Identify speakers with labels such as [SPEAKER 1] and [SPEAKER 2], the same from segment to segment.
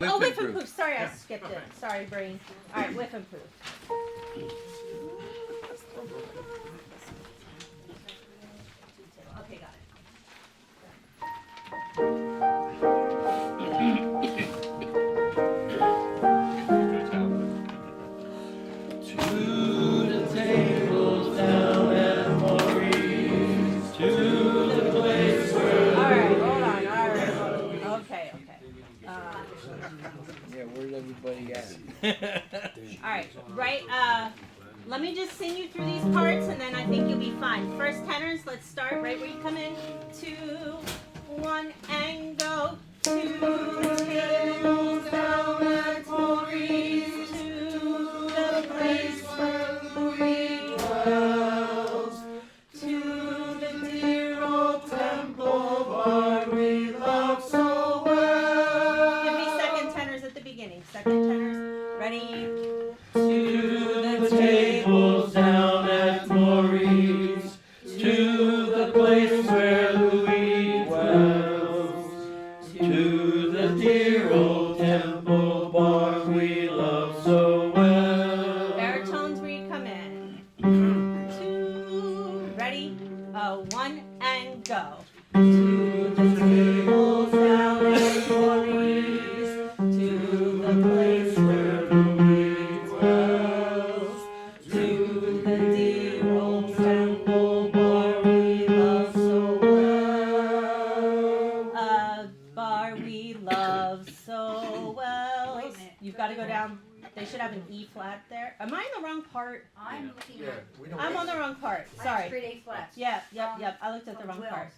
[SPEAKER 1] Oh, Wiffenpoof. Sorry, I skipped it. Sorry, brain. All right, Wiffenpoof. Okay, got it. Alright, right, let me just sing you through these parts and then I think you'll be fine. First tenors, let's start right where you come in. 2, 1, and go. 2 tables down at Maurice, to the place where Louis dwells, to the dear old temple bar we love so well. Give me second tenors at the beginning. Second tenors. Ready? To the tables down at Maurice, to the place where Louis dwells, to the dear old temple bar we love so well. Baritones where you come in. 2, ready? 1 and go. To the tables down at Maurice, to the place where Louis dwells, to the dear old temple bar we love so well. Bar we love so well. You've got to go down. They should have an E flat there. Am I in the wrong part?
[SPEAKER 2] I'm looking
[SPEAKER 1] I'm on the wrong part. Sorry.
[SPEAKER 2] straight A flats.
[SPEAKER 1] Yeah, yep. I looked at the wrong part.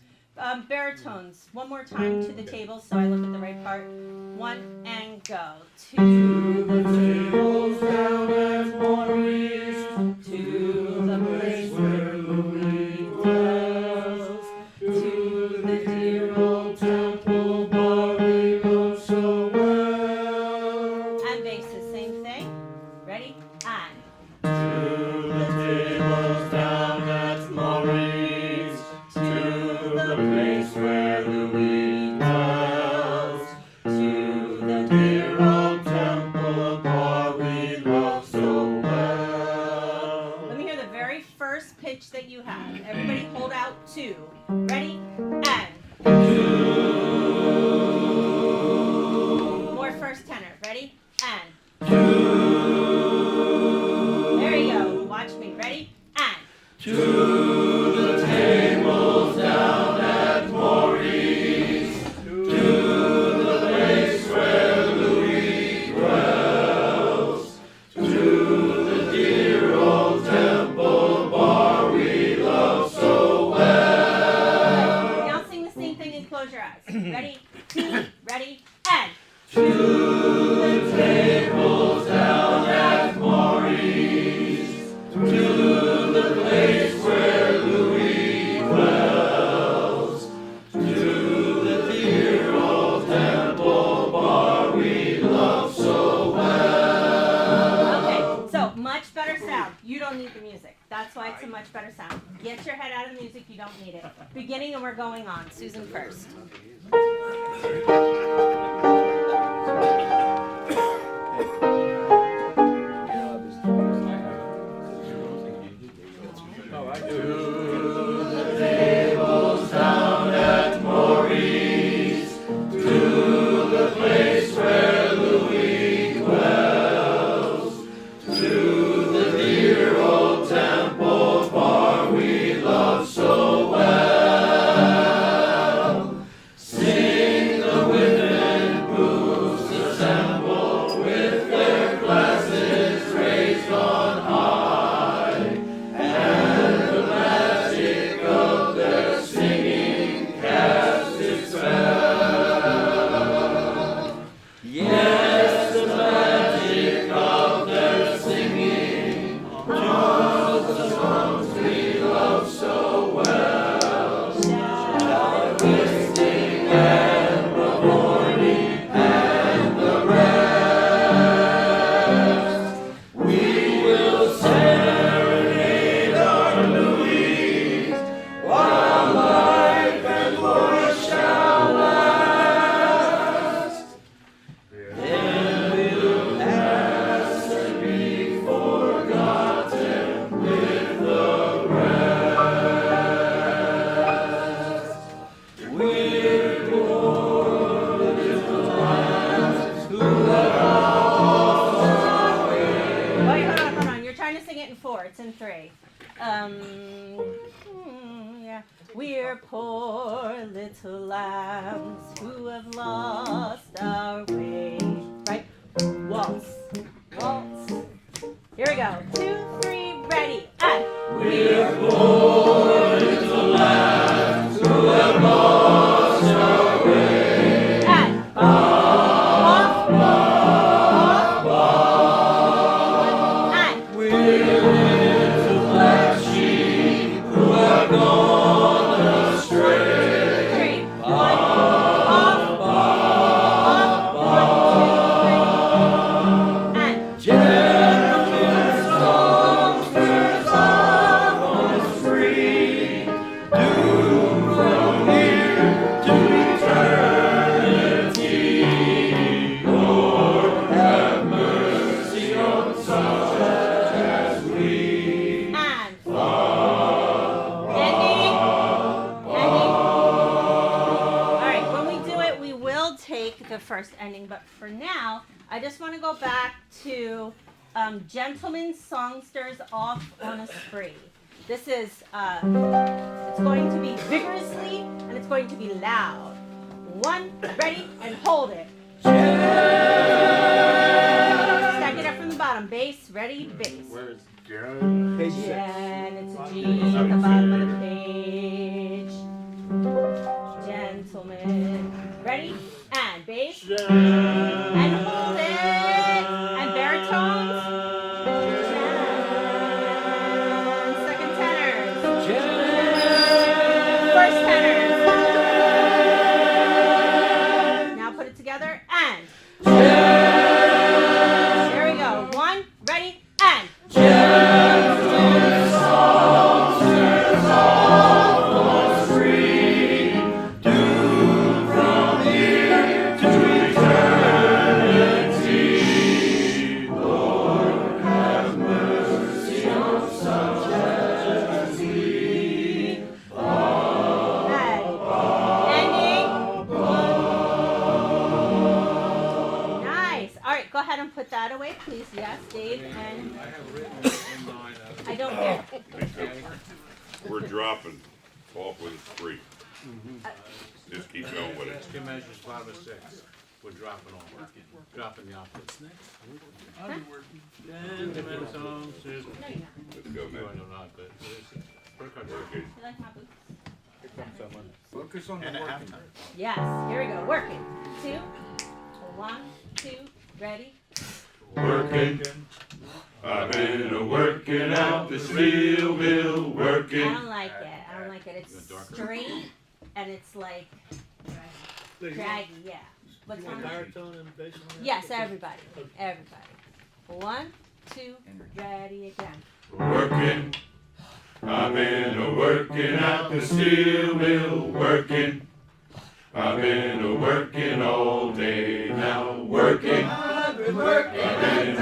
[SPEAKER 1] Baritones. One more time to the table so I look at the right part. 1 and go. To the tables down at Maurice, to the place where Louis dwells, to the dear old temple bar we love so well. And basses, same thing. Ready? And. To the tables down at Maurice, to the place where Louis dwells, to the dear old temple bar we love so well. Let me hear the very first pitch that you have. Everybody hold out 2. Ready? And. 2. More first tenor. Ready? And. 2. There you go. Watch me. Ready? And. 2. The tables down at Maurice, to the place where Louis dwells, to the dear old temple bar we love so well. Now sing the same thing and close your eyes. Ready? Ready? And. To the tables down at Maurice, to the place where Louis dwells, to the dear old temple bar we love so well. Okay, so much better sound. You don't need the music. That's why it's a much better sound. Get your head out of the music. You don't need it. Beginning and we're going on. Susan first. Tables down at Maurice, to the place where Louis dwells, to the dear old temple bar we love so well. Sing the Wiffenpoofs assemble with their glasses raised on high, and the it in 4. It's in 3. Yeah. We're poor little lambs who have lost our way. Right? Waltz. Waltz. Here we go. 2, 3, ready. And
[SPEAKER 2] we're poor little lambs who have lost our way.
[SPEAKER 1] And off, off, off. And
[SPEAKER 2] we're little black sheep who have gone astray.
[SPEAKER 1] 3, 1, off, off, 1, 2, 3. And first ending, but for now I just want to go back to Gentlemen Songsters Off on a Spree. This is it's going to be vigorously and it's going to be loud. 1, ready, and hold it. Stack it up from the bottom. Bass, ready, bass.
[SPEAKER 3] Where is Jen?
[SPEAKER 1] Jen, it's a G at the bottom of the page. Gentlemen, ready? And bass. And hold it. And baritones. Second tenors. First tenors. Now put it together. And here we go. 1, ready, and put that away, please. Yes, Dave, and I don't care.
[SPEAKER 4] We're dropping off with a spree. Just keep going with it.
[SPEAKER 3] 2 measures, 5 or 6. We're dropping off. Dropping the opposites. I'll be working. Gentlemen songs.
[SPEAKER 4] Let's go,
[SPEAKER 3] No,
[SPEAKER 4] man.
[SPEAKER 3] not, but
[SPEAKER 4] Okay.
[SPEAKER 1] You like my boots?
[SPEAKER 3] focus on the working.
[SPEAKER 1] Yes, here we go. Working. 2, 1, 2, ready.
[SPEAKER 4] Working. I've been working out the steel mill,
[SPEAKER 1] I
[SPEAKER 4] working.
[SPEAKER 1] don't like it. I don't like it. It's straight and it's like draggy. Yeah. What's on
[SPEAKER 2] baritone and bass on that?
[SPEAKER 1] Yes, everybody. Everybody. 1, 2, ready again.
[SPEAKER 4] Working. I've been working out the steel mill, working. I've been working all day now, working. I've been working at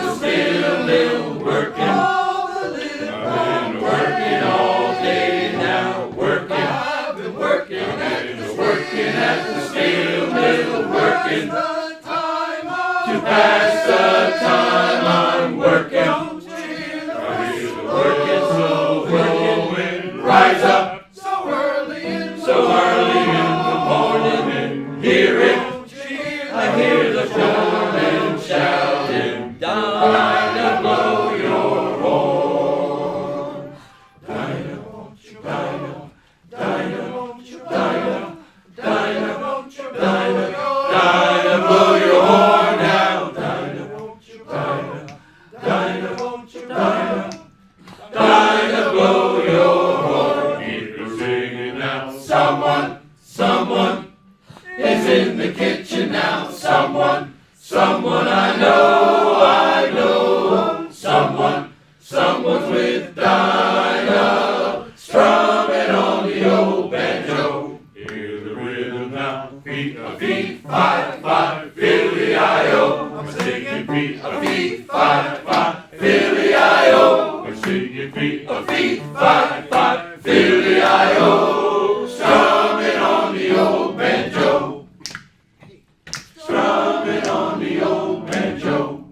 [SPEAKER 4] the steel mill, working. I've been working all day now, working. I've been working at the steel mill, working. To pass the time I'm working. Working so whirlwind, rise up so early in the morning and hear it. I hear the foreman shouting, Dinah, blow your horn. Dinah, won't you, Dinah, Dinah, won't you, Dinah, Dinah, won't you, Dinah, Dinah, blow your horn now. Dinah, won't you, Dinah, Dinah, won't you, Dinah. Dinah, blow your horn. Keep her singing now. Someone is in the kitchen now. Someone I know. Someone's with Dinah, strumming on the old banjo. Hear the rhythm now. Feet, five, Philly-I-O. I'm singing feet, five, Philly-I-O. I'm singing feet, five, Philly-I-O. Strumming on the old banjo. Strumming on the old banjo.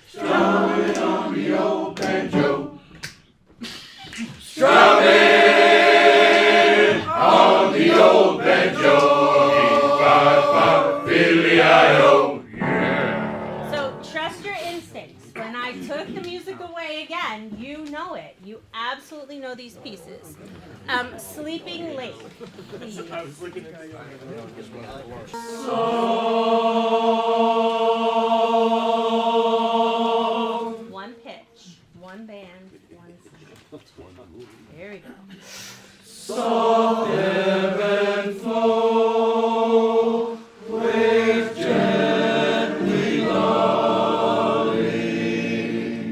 [SPEAKER 4] Strumming on the old banjo, strumming on the old banjo. Fiddly-I-O, yeah.
[SPEAKER 1] So trust your instincts. When I took the music away again, you know it. You absolutely know these pieces. Sleeping Late. Please.
[SPEAKER 3] I was looking at
[SPEAKER 1] One pitch, one band, one sound. There we go.
[SPEAKER 4] Soft ebb and flow, waves gently lulling.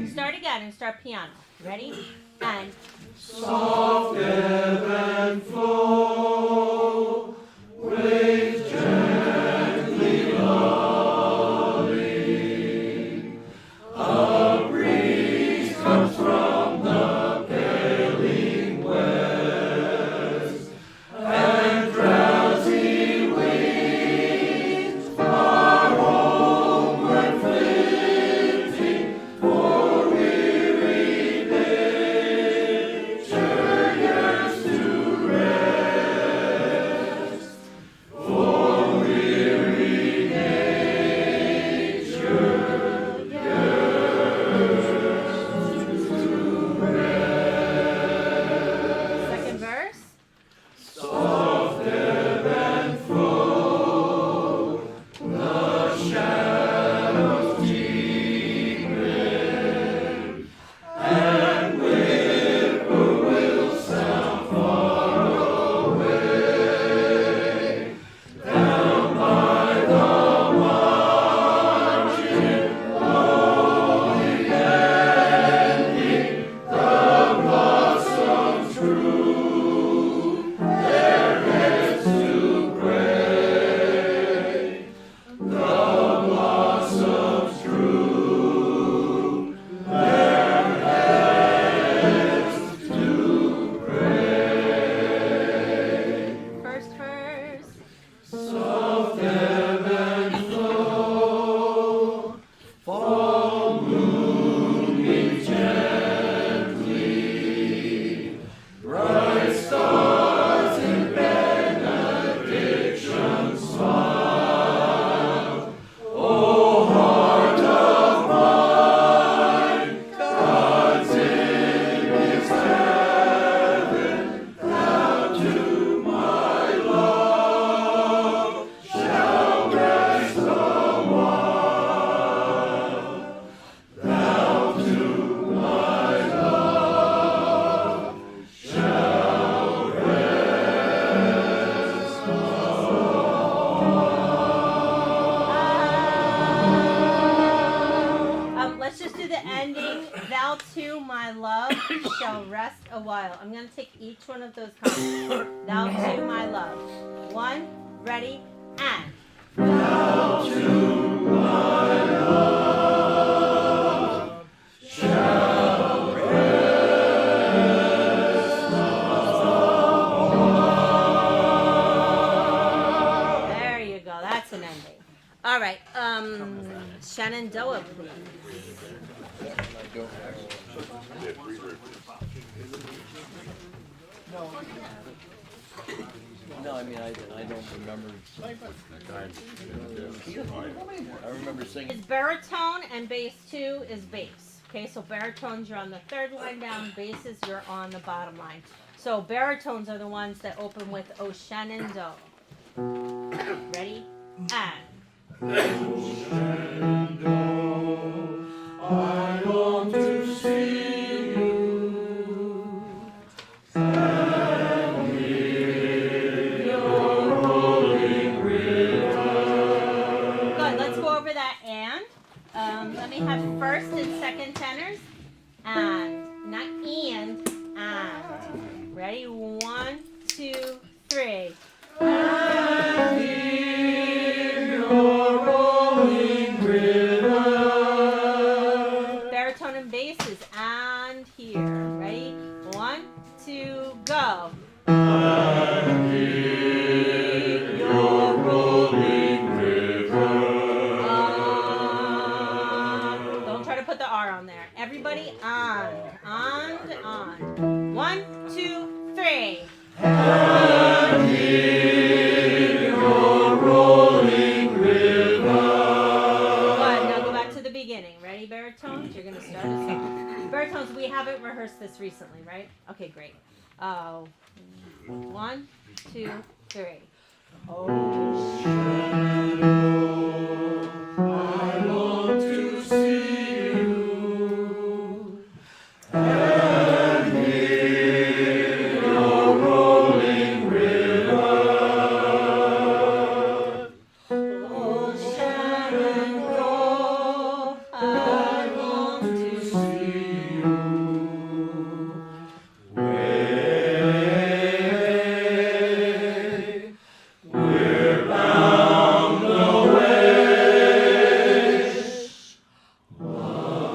[SPEAKER 1] Start again and start piano. Ready? And
[SPEAKER 4] Soft ebb and flow, waves gently lulling. A breeze comes from the paling west, and drowsy wings are homeward flitting for weary nature yearns to rest. For weary nature
[SPEAKER 1] second verse.
[SPEAKER 4] soft ebb and flow, the shadows deepen, and whippoorwill sound far away, down by the margin, lonely ending, the blossoms droop their heads to pray. The blossoms droop their heads to pray.
[SPEAKER 1] First verse.
[SPEAKER 4] Soft ebb and flow, fall moonbeams gently, bright stars in benediction smile. O heart of mine, God's in His heaven, thou to my love shall rest awhile. Thou to my love shall rest
[SPEAKER 1] Let's just do the ending. Thou too, my love, shall rest a while. I'm going to take each one of those comments. Thou too, my love. One, ready, and.
[SPEAKER 4] Thou to my love shall rest awhile.
[SPEAKER 1] There you go. That's an ending. All right. Shenandoah, please.
[SPEAKER 2] No, I mean, I don't remember. I remember singing.
[SPEAKER 1] It's baritone and bass 2 is bass. Okay, so baritones you're on the third line down, basses you're on the bottom line. So baritones are the ones that open with O Shenandoah. Ready? And.
[SPEAKER 4] Shenandoah, I long to see you and hear your rolling river.
[SPEAKER 1] Good, let's go over that and. Let me have first and second tenors. And, not and. Ready? 1, 2, 3.
[SPEAKER 4] And hear your rolling river.
[SPEAKER 1] Baritone and basses and here. Ready? 1, 2, go.
[SPEAKER 4] And hear your rolling river.
[SPEAKER 1] Don't try to put the R on there. Everybody everybody. On. 1, 2, 3.
[SPEAKER 4] And hear your rolling river.
[SPEAKER 1] Good. Now go back to the beginning. Ready, baritones? You're going to start us off. Baritones, we haven't rehearsed this recently, right? Okay, great. 1, 2, 3. Oh,
[SPEAKER 4] Shenandoah, I long to see you and hear your rolling river. Oh, Shenandoah, I long to see you. We're bound away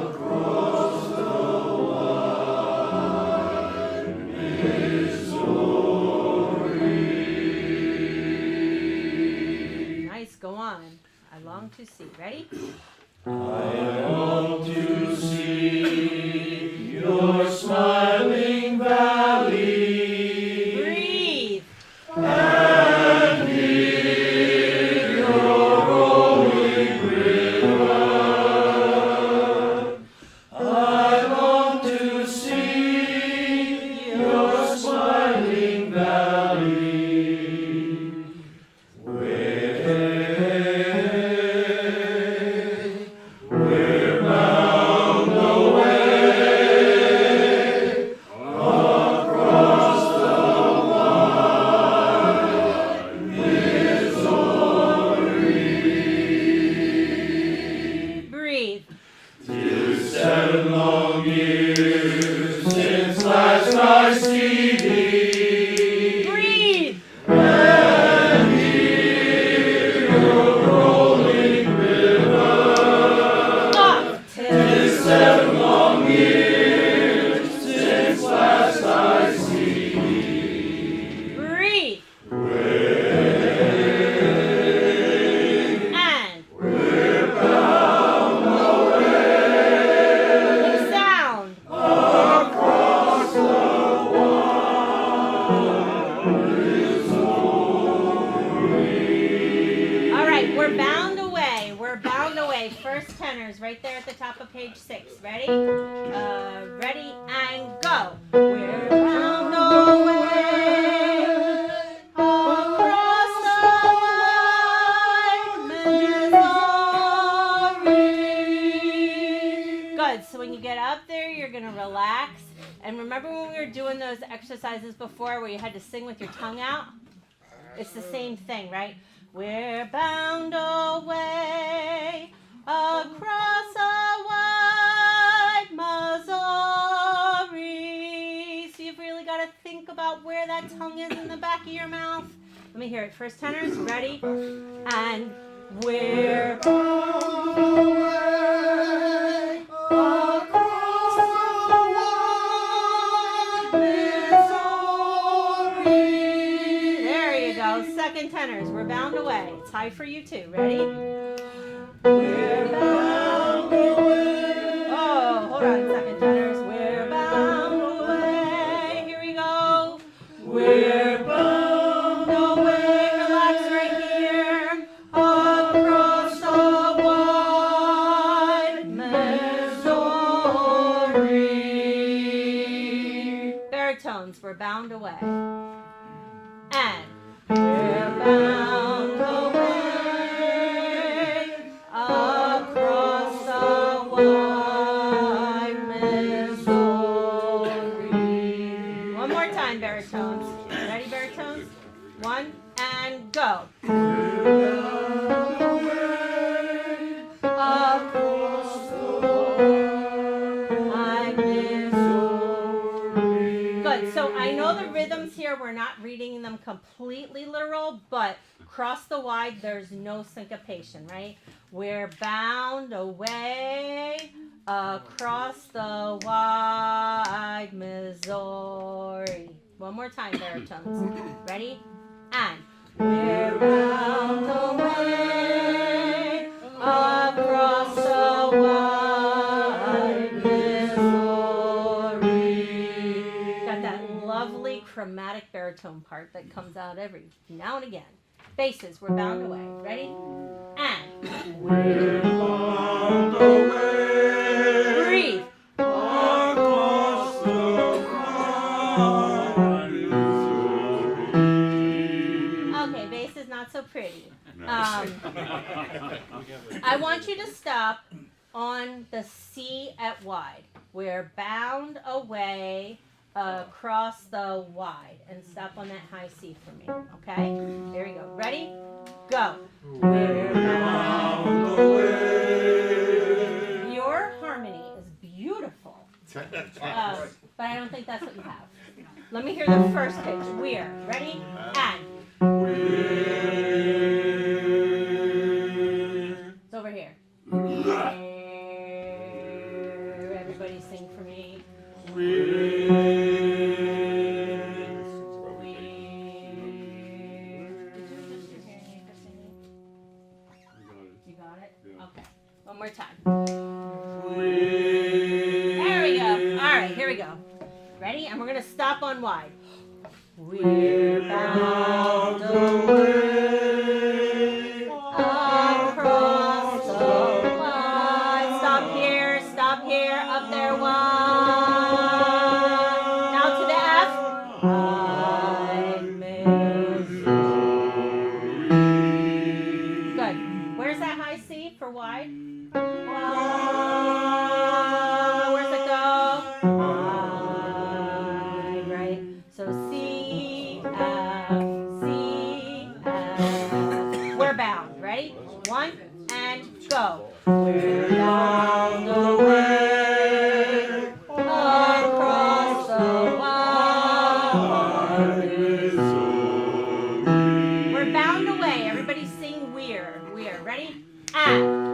[SPEAKER 4] across the wide Missouri.
[SPEAKER 1] nice. Go on. I long to see. Ready?
[SPEAKER 4] I long to see your smiling valley
[SPEAKER 1] Breathe.
[SPEAKER 4] and hear your rolling river. I long to see your smiling valley. We're bound away across the wide Missouri.
[SPEAKER 1] Breathe.
[SPEAKER 4] 'Tis 7 long years since last I see thee.
[SPEAKER 1] Breathe.
[SPEAKER 4] And hear your rolling river.
[SPEAKER 1] Up.
[SPEAKER 4] 'Tis 7 long years since last I see thee.
[SPEAKER 1] Breathe. And
[SPEAKER 4] We're bound away
[SPEAKER 1] sound.
[SPEAKER 4] across the wide Missouri.
[SPEAKER 1] All right, we're bound away. We're bound away. First tenors right there at the top of page 6. Ready? Ready and go. We're bound away across the wide Missouri. Good. So when you get up there, you're going to relax. And remember when we were doing those exercises before where you had to sing with your tongue out? It's the same thing, right? We're bound away across a wide Missouri. So you've really got to think about where that tongue is in the back of your mouth. Let me hear it. First tenors, ready? And we're
[SPEAKER 4] Bound away across the wide Missouri.
[SPEAKER 1] there you go. Second tenors, we're bound away. It's high for you too. Ready? We're bound away. Oh, hold on, second tenors. We're bound away. Here we go.
[SPEAKER 4] We're bound away.
[SPEAKER 1] Relax right here. Across the wide Missouri. Baritones, we're bound away. And we're bound away across the wide Missouri. One more time, baritones. Ready, baritones? 1 and go. Across the wide Missouri. Good. So I know the rhythms here, we're not reading them completely literal, but across the wide, there's no syncopation, right? We're bound away across the wide Missouri. One more time, baritones. Ready? And we're bound away across the wide Missouri. chromatic baritone part that comes out every now and again. Basses, we're bound away. Ready? And
[SPEAKER 4] We're bound away.
[SPEAKER 1] breathe.
[SPEAKER 4] Across the wide Missouri.
[SPEAKER 1] Okay, bass is not so pretty. I want you to stop on the C at wide. We're bound away across the wide. And stop on that high C for me. Okay? There we go. Ready? Go.
[SPEAKER 4] We're bound away.
[SPEAKER 1] Your harmony is beautiful. But I don't think that's what you have. Let me hear the first pitch. We're. Ready? And. It's over here. Everybody sing for me. You got it? Okay. One more time. There we go. All right, here we go. Ready? And we're going to stop on wide. We're bound away across the wide. Stop here, up there, wide. Now to the F. Wide Missouri. Good. Where's that high C for wide? Where's it go? Wide, right? So C, F, C, F. We're bound. Ready? 1 and go. We're bound away across the wide Missouri. We're bound away. Everybody sing we're. We're. Ready? And.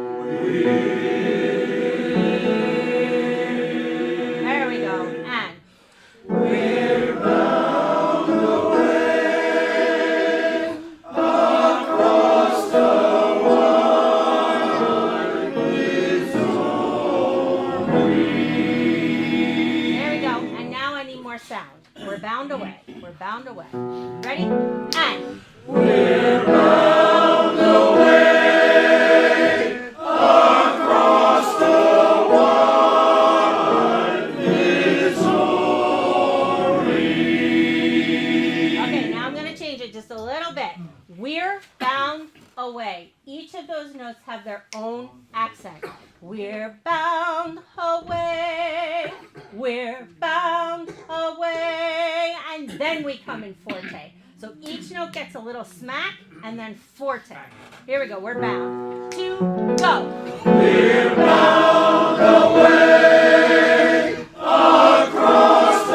[SPEAKER 1] There we go. And.
[SPEAKER 4] We're bound away across the wide Missouri.
[SPEAKER 1] There we go. And now I need more sound. We're bound away. We're bound away. Ready? And.
[SPEAKER 4] We're bound away across the wide Missouri.
[SPEAKER 1] Okay, now I'm going to change it just a little bit. We're bound away. Each of those notes have their own accent. We're bound away. We're bound away. And then we come in forte. So each note gets a little smack and then forte. Here we go. We're bound. 2, go.
[SPEAKER 4] We're bound away across the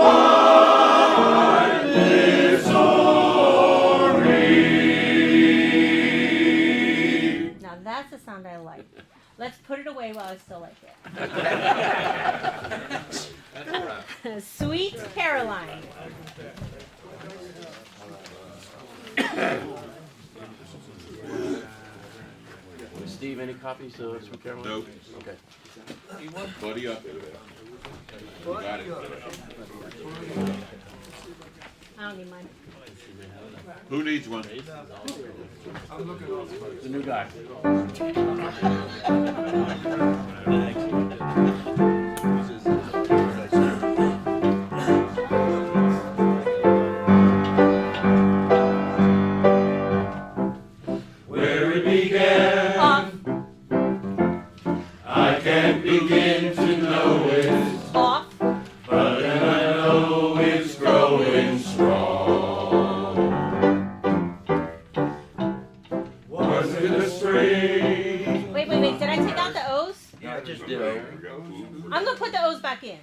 [SPEAKER 4] wide Missouri.
[SPEAKER 1] Now that's the sound I like. Let's put it away while I still like it. Sweet Caroline.
[SPEAKER 2] Steve, any copies of Sweet Caroline?
[SPEAKER 5] Nope.
[SPEAKER 2] Okay.
[SPEAKER 5] Buddy up. You got it.
[SPEAKER 1] I don't need mine.
[SPEAKER 5] Who needs one?
[SPEAKER 2] The new guy.
[SPEAKER 4] Where it began,
[SPEAKER 1] Off,
[SPEAKER 4] I can't begin to know it,
[SPEAKER 1] off,
[SPEAKER 4] but then I know it's growing strong. Was it the spring?
[SPEAKER 1] Wait. Did I take out the O's?
[SPEAKER 2] I just did.
[SPEAKER 1] I'm going to put the O's back in.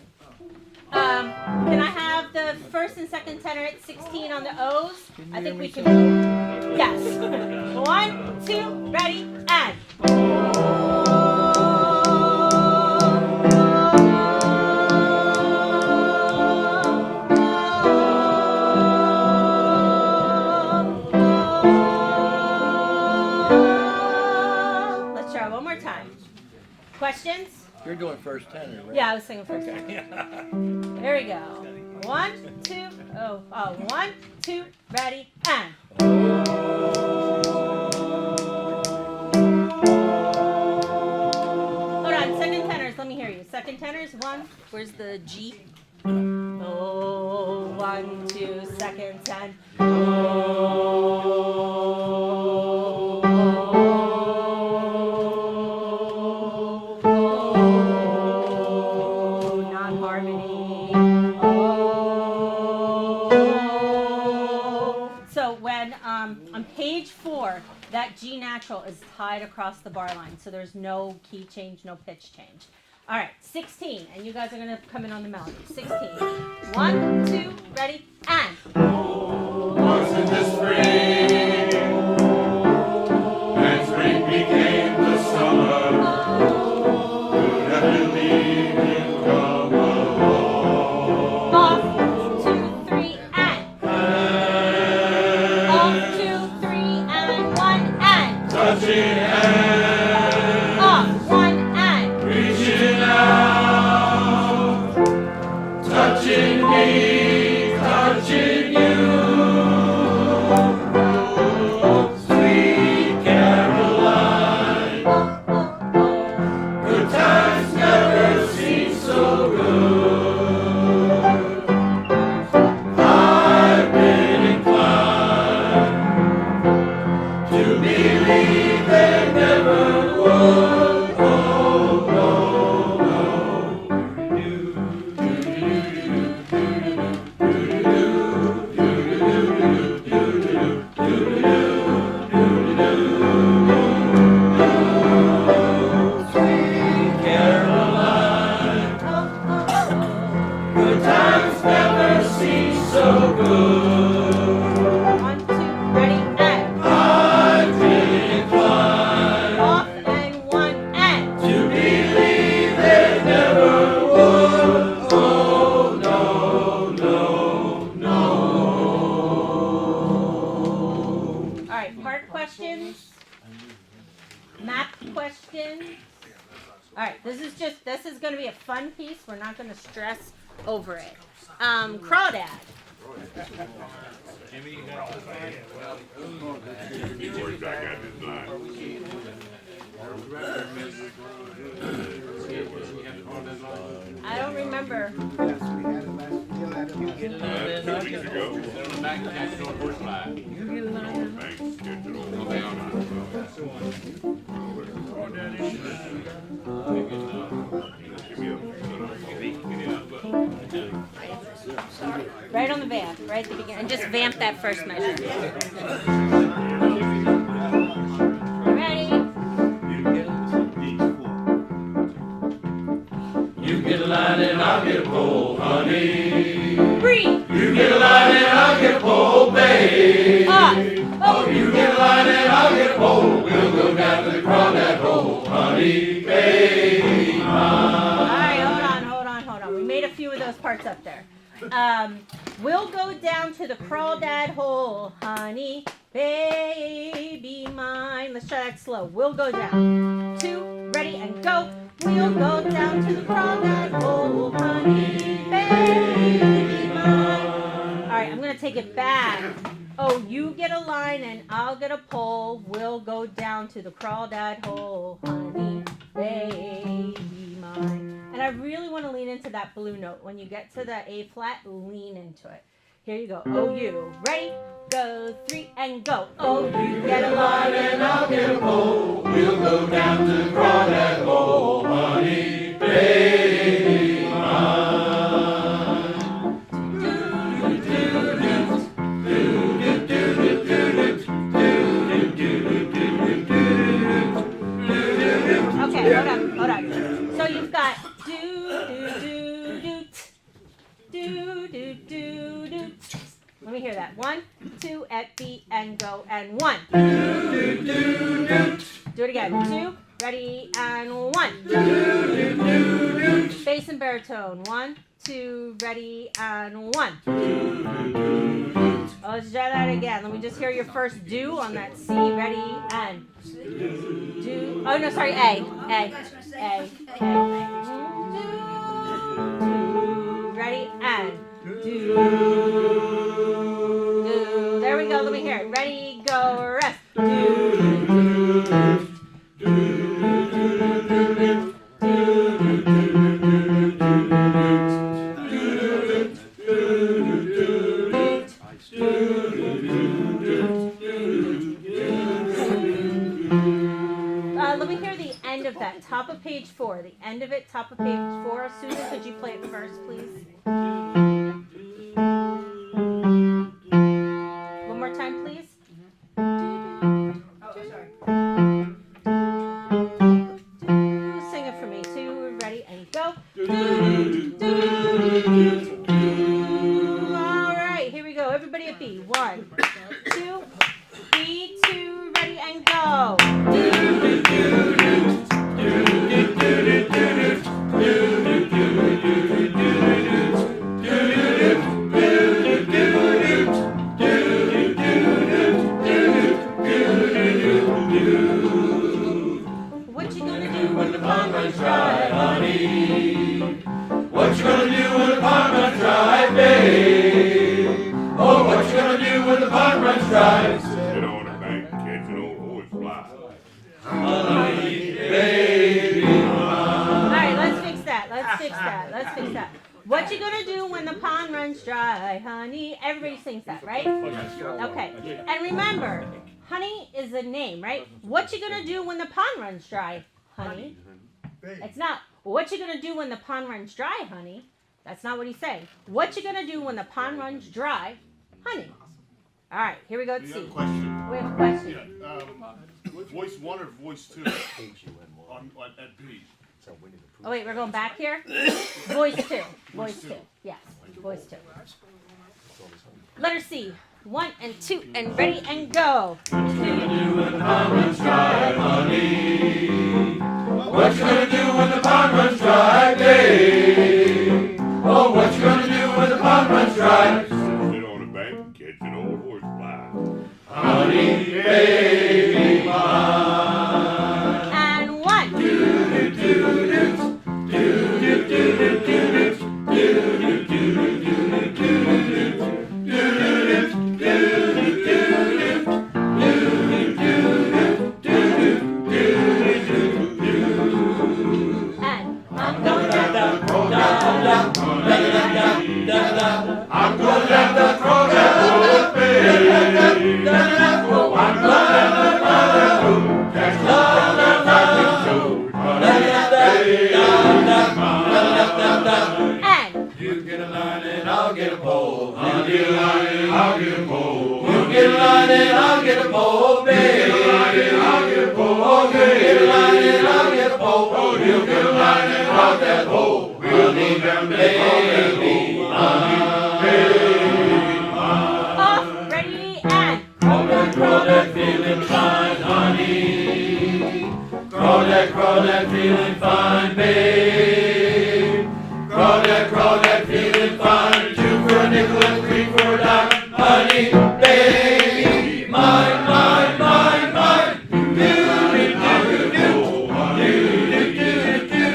[SPEAKER 1] Can I have the first and second tenor at 16 on the O's? I think we can. Yes. 1, 2, ready, and. Let's try one more time. Questions?
[SPEAKER 2] You're doing first tenor, right?
[SPEAKER 1] Yeah, I was singing first. There we go. 1, 2, 1, 2, ready, and. Hold on, second tenors, let me hear you. Second tenors, 1, where's the G? Oh, 1, 2, second, and. Non-harmony. So when on page 4, that G natural is tied across the bar line, so there's no key change, no pitch change. All right, 16, and you guys are gonna come in on the melody. 16. 1, 2, ready, and.
[SPEAKER 4] Once in the spring, and spring became the summer. Who'd have believed it'd come along?
[SPEAKER 1] Off, 2, 3, and. Off, 2, 3, and 1, and.
[SPEAKER 4] Touching hands,
[SPEAKER 1] Off, 1, and.
[SPEAKER 4] reaching out, touching me, touching you. Sweet Caroline, good times never seem so good. I've been inclined to believe they never would. Oh, no, no. Sweet Caroline, good times never seem so good.
[SPEAKER 1] 1, 2, ready, and.
[SPEAKER 4] I've been inclined
[SPEAKER 1] Off, and 1, and.
[SPEAKER 4] to believe they never would. Oh, no, no, no.
[SPEAKER 1] All right, part questions, map questions. All right, this is going to be a fun piece. We're not going to stress over it. Crawdad. I don't remember.
[SPEAKER 5] 2 weeks ago.
[SPEAKER 3] Back to that short horse ride.
[SPEAKER 1] Right on the vamp, right at the beginning. And just vamp that first measure. Ready?
[SPEAKER 4] You get a line and I'll get a pole, honey.
[SPEAKER 1] Breathe.
[SPEAKER 4] You get a line and I'll get a pole, babe.
[SPEAKER 1] Up.
[SPEAKER 4] Oh, you get a line and I'll get a pole. We'll go down to the Crawdad hole, honey, babe.
[SPEAKER 1] All right, hold on. We made a few of those parts up there. We'll go down to the Crawdad hole, honey, baby mine. Let's try that slow. We'll go down. 2, ready, and go. We'll go down to the Crawdad hole, honey, baby mine. All right, I'm going to take it back. Oh, you get a line and I'll get a pole. We'll go down to the Crawdad hole, honey, baby mine. And I really want to lean into that blue note. When you get to the A flat, lean into it. Here you go. Oh, you. Ready? Go. 3 and go. Oh, you get a line and I'll get a pole.
[SPEAKER 4] We'll go down to the Crawdad hole, honey, baby mine.
[SPEAKER 1] Okay, hold on. So you've got do. Let me hear that. 1, 2 at B and go and 1. Do it again. 2, ready and 1. Bass and baritone. 1, 2, ready and 1. Oh, let's try that again. Let me just hear your first do on that C. Ready and do. Oh no, sorry. A. Ready and do. The end of it, top of page 4. Susan, could you play it first, please? One more time, please. Oh, sorry. Sing it for me. 2, ready, and go. All right, here we go. Everybody at B. 1, 2, B, 2, ready, and go. What you gonna do when the pond runs dry, honey?
[SPEAKER 4] What you gonna do when the pond runs dry, babe? Oh, what you gonna do when the pond runs dry?
[SPEAKER 5] Sit on the bank, catch an old horse fly.
[SPEAKER 4] Honey, baby.
[SPEAKER 1] All right, let's fix that. What you gonna do when the pond runs dry, honey? Everybody sings that, right? Okay. And remember, honey is a name, right? What you gonna do when the pond runs dry, honey? It's not, what you gonna do when the pond runs dry, honey? That's not what he's saying. What you gonna do when the pond runs dry, honey? All right, here we go. Let's
[SPEAKER 6] We have
[SPEAKER 1] see.
[SPEAKER 6] a question.
[SPEAKER 1] We have a question.
[SPEAKER 6] Voice 1 or voice 2 at B?
[SPEAKER 1] Oh wait, we're going back here? Voice 2. Voice 2. Yes, voice 2. Letter C. 1 and 2 and ready and go.
[SPEAKER 4] What you gonna do when the pond runs dry, honey? What you gonna do when the pond runs dry, babe? Oh, what you gonna do when the pond runs dry?
[SPEAKER 5] Sit on the bank, catch an old horse fly.
[SPEAKER 4] Honey, baby, mine.
[SPEAKER 1] And 1. And I'm going down.
[SPEAKER 4] I'm going down the Crawdad Song, babe. I'm going down the Crawdad Song. That's
[SPEAKER 1] And
[SPEAKER 4] you get a line and I'll get a pole. You get a line and I'll get a pole. You get a line and I'll get a pole, babe. You get a line and I'll get a pole. Oh, you get a line and I'll get a pole. Oh, you get a line and I'll get a pole. We'll need them, baby.
[SPEAKER 1] off, ready, and
[SPEAKER 4] Crawdad, feeling fine, honey. Crawdad, feeling fine, babe. Crawdad, feeling fine. 2 for a nickel and 3 for a dime, honey, baby. Mine.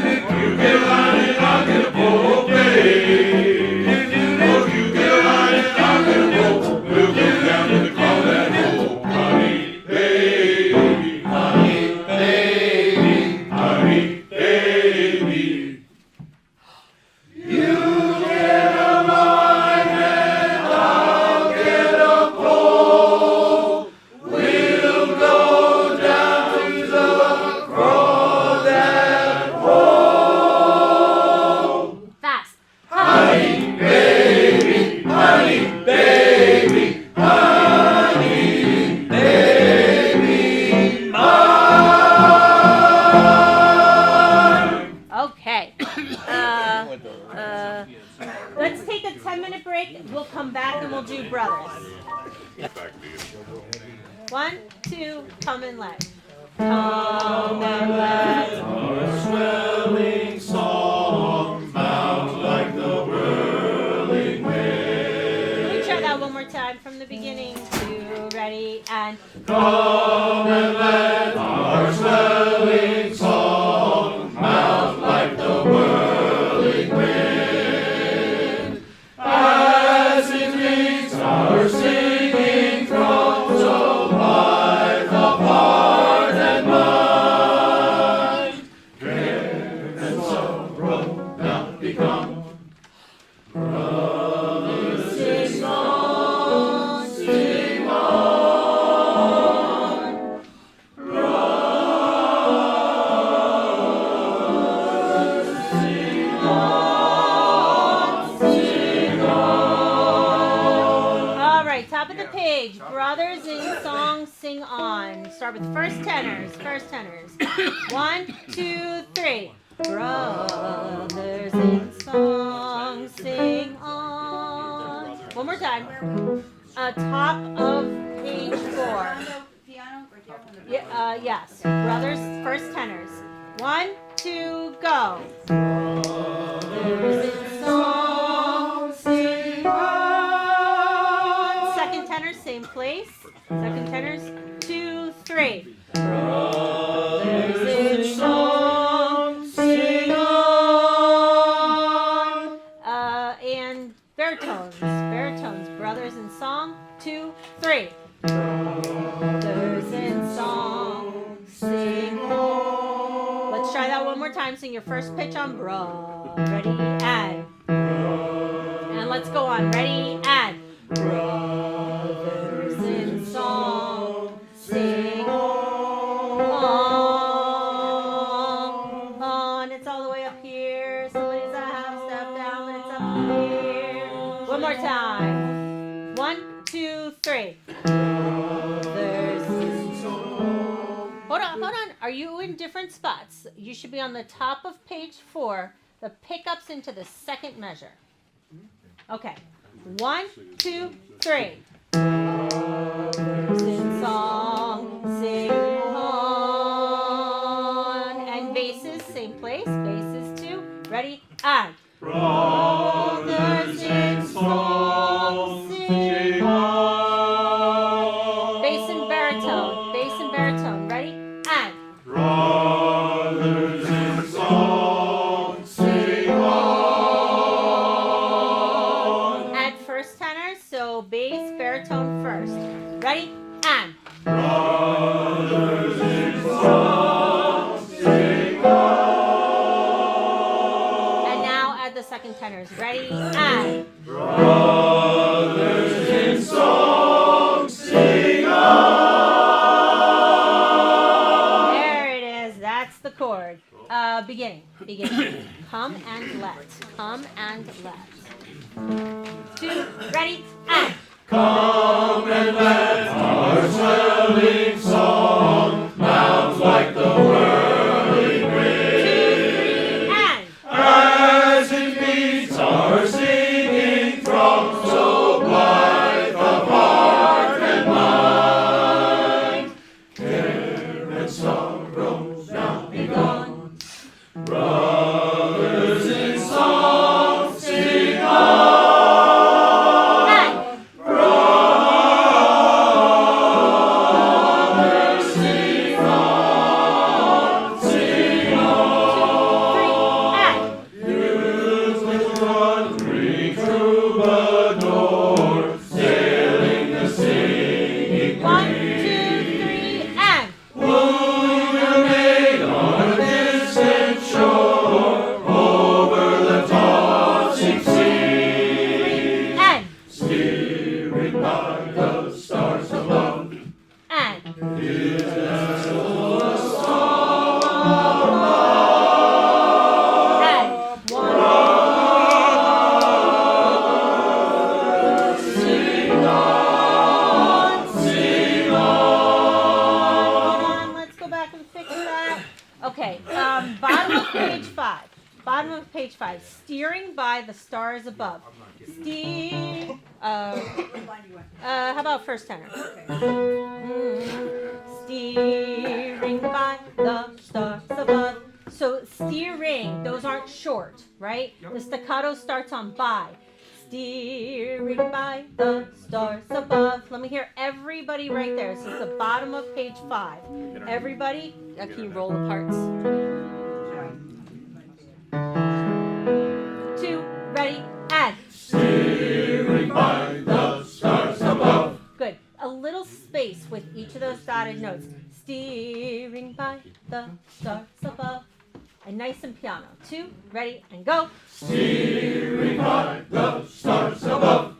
[SPEAKER 4] You get a line and I'll get a pole, babe. Oh, you get a line and I'll get a pole. We'll go down to the Crawdad hole, honey, baby. Honey, baby. You get a line and I'll get a pole. We'll go down to the Crawdad hole.
[SPEAKER 1] fast.
[SPEAKER 4] Honey, baby, honey, baby, honey, baby, mine.
[SPEAKER 1] Okay. Let's take a 10-minute break. We'll come back and we'll do brothers.
[SPEAKER 5] Back to you.
[SPEAKER 1] 1, 2, come and let. Come and let.
[SPEAKER 4] Our swelling song mount like the whirling wind.
[SPEAKER 1] Can we try that one more time from the beginning? 2, ready, and
[SPEAKER 4] Come and let our swelling song mount like the whirling wind. As it meets our singing throat, so blithe of heart and mind. Care and sorrow now become brothers. Sing on, sing on.
[SPEAKER 1] page. Brothers in song, sing on. Start with first tenors. First tenors. 1, 2, 3. Brothers in song, sing on. One more time. Top of page 4. Yes. Brothers, first tenors. 1, 2, go. Brothers in song, sing on. Second tenor, same place. Second tenors. 2, 3. Brothers in song, sing on. And baritones. Baritones. Brothers in song. 2, 3. Brothers in song, sing on. Let's try that one more time. Sing your first pitch on bro. Ready, and. And let's go on. Ready, and. Brothers in song, sing on. It's all the way up here. Somebody's a half step down. It's up here. One more time. 1, 2, 3. Hold on. Are you in different spots? You should be on the top of page 4, the pickups into the second measure. Okay. 1, 2, 3. Brothers in song, sing on. And basses, same place. Basses 2. Ready? And. Brothers in song, sing on. Bass and baritone. Bass and baritone. Ready? And.
[SPEAKER 4] Brothers in song, sing on.
[SPEAKER 1] Add first tenor, so bass, baritone first. Ready? And.
[SPEAKER 4] Brothers in song, sing on.
[SPEAKER 1] And now add the second tenors. Ready? And.
[SPEAKER 4] Brothers in song, sing on.
[SPEAKER 1] There it is. That's the chord. Beginning. Come and let. Come and let. 2, ready, and.
[SPEAKER 4] Come and let our swelling song mount like the whirling wind.
[SPEAKER 1] 2, 3, and.
[SPEAKER 4] As it beats our singing throb, so blithe of heart and mind. Care and sorrow now be gone. Brothers in song, sing on. Brothers, sing on, sing on. Youth with one green troubadour, sailing the singing
[SPEAKER 1] 1, 2,
[SPEAKER 4] breeze.
[SPEAKER 1] 3, and.
[SPEAKER 4] Wooing a maid on a distant shore, over the tossing sea,
[SPEAKER 1] And.
[SPEAKER 4] steering by the stars above.
[SPEAKER 1] And.
[SPEAKER 4] His vessel a song of love.
[SPEAKER 1] And. 1.
[SPEAKER 4] Sing on, sing on.
[SPEAKER 1] Hold on, let's go back and fix that. Okay, bottom of page 5. Bottom of page 5. Steering by the stars above. How about first tenor? Steering by the stars above. So steering, those aren't short, right? The staccato starts on by. Steering by the stars above. Let me hear everybody right there. This is the bottom of page 5. Everybody, can you roll the parts? 2, ready, and.
[SPEAKER 4] Steering by the stars above.
[SPEAKER 1] Good. A little space with each of those dotted notes. Steering by the stars above. And nice and piano. 2, ready, and go.
[SPEAKER 4] Steering by the stars above.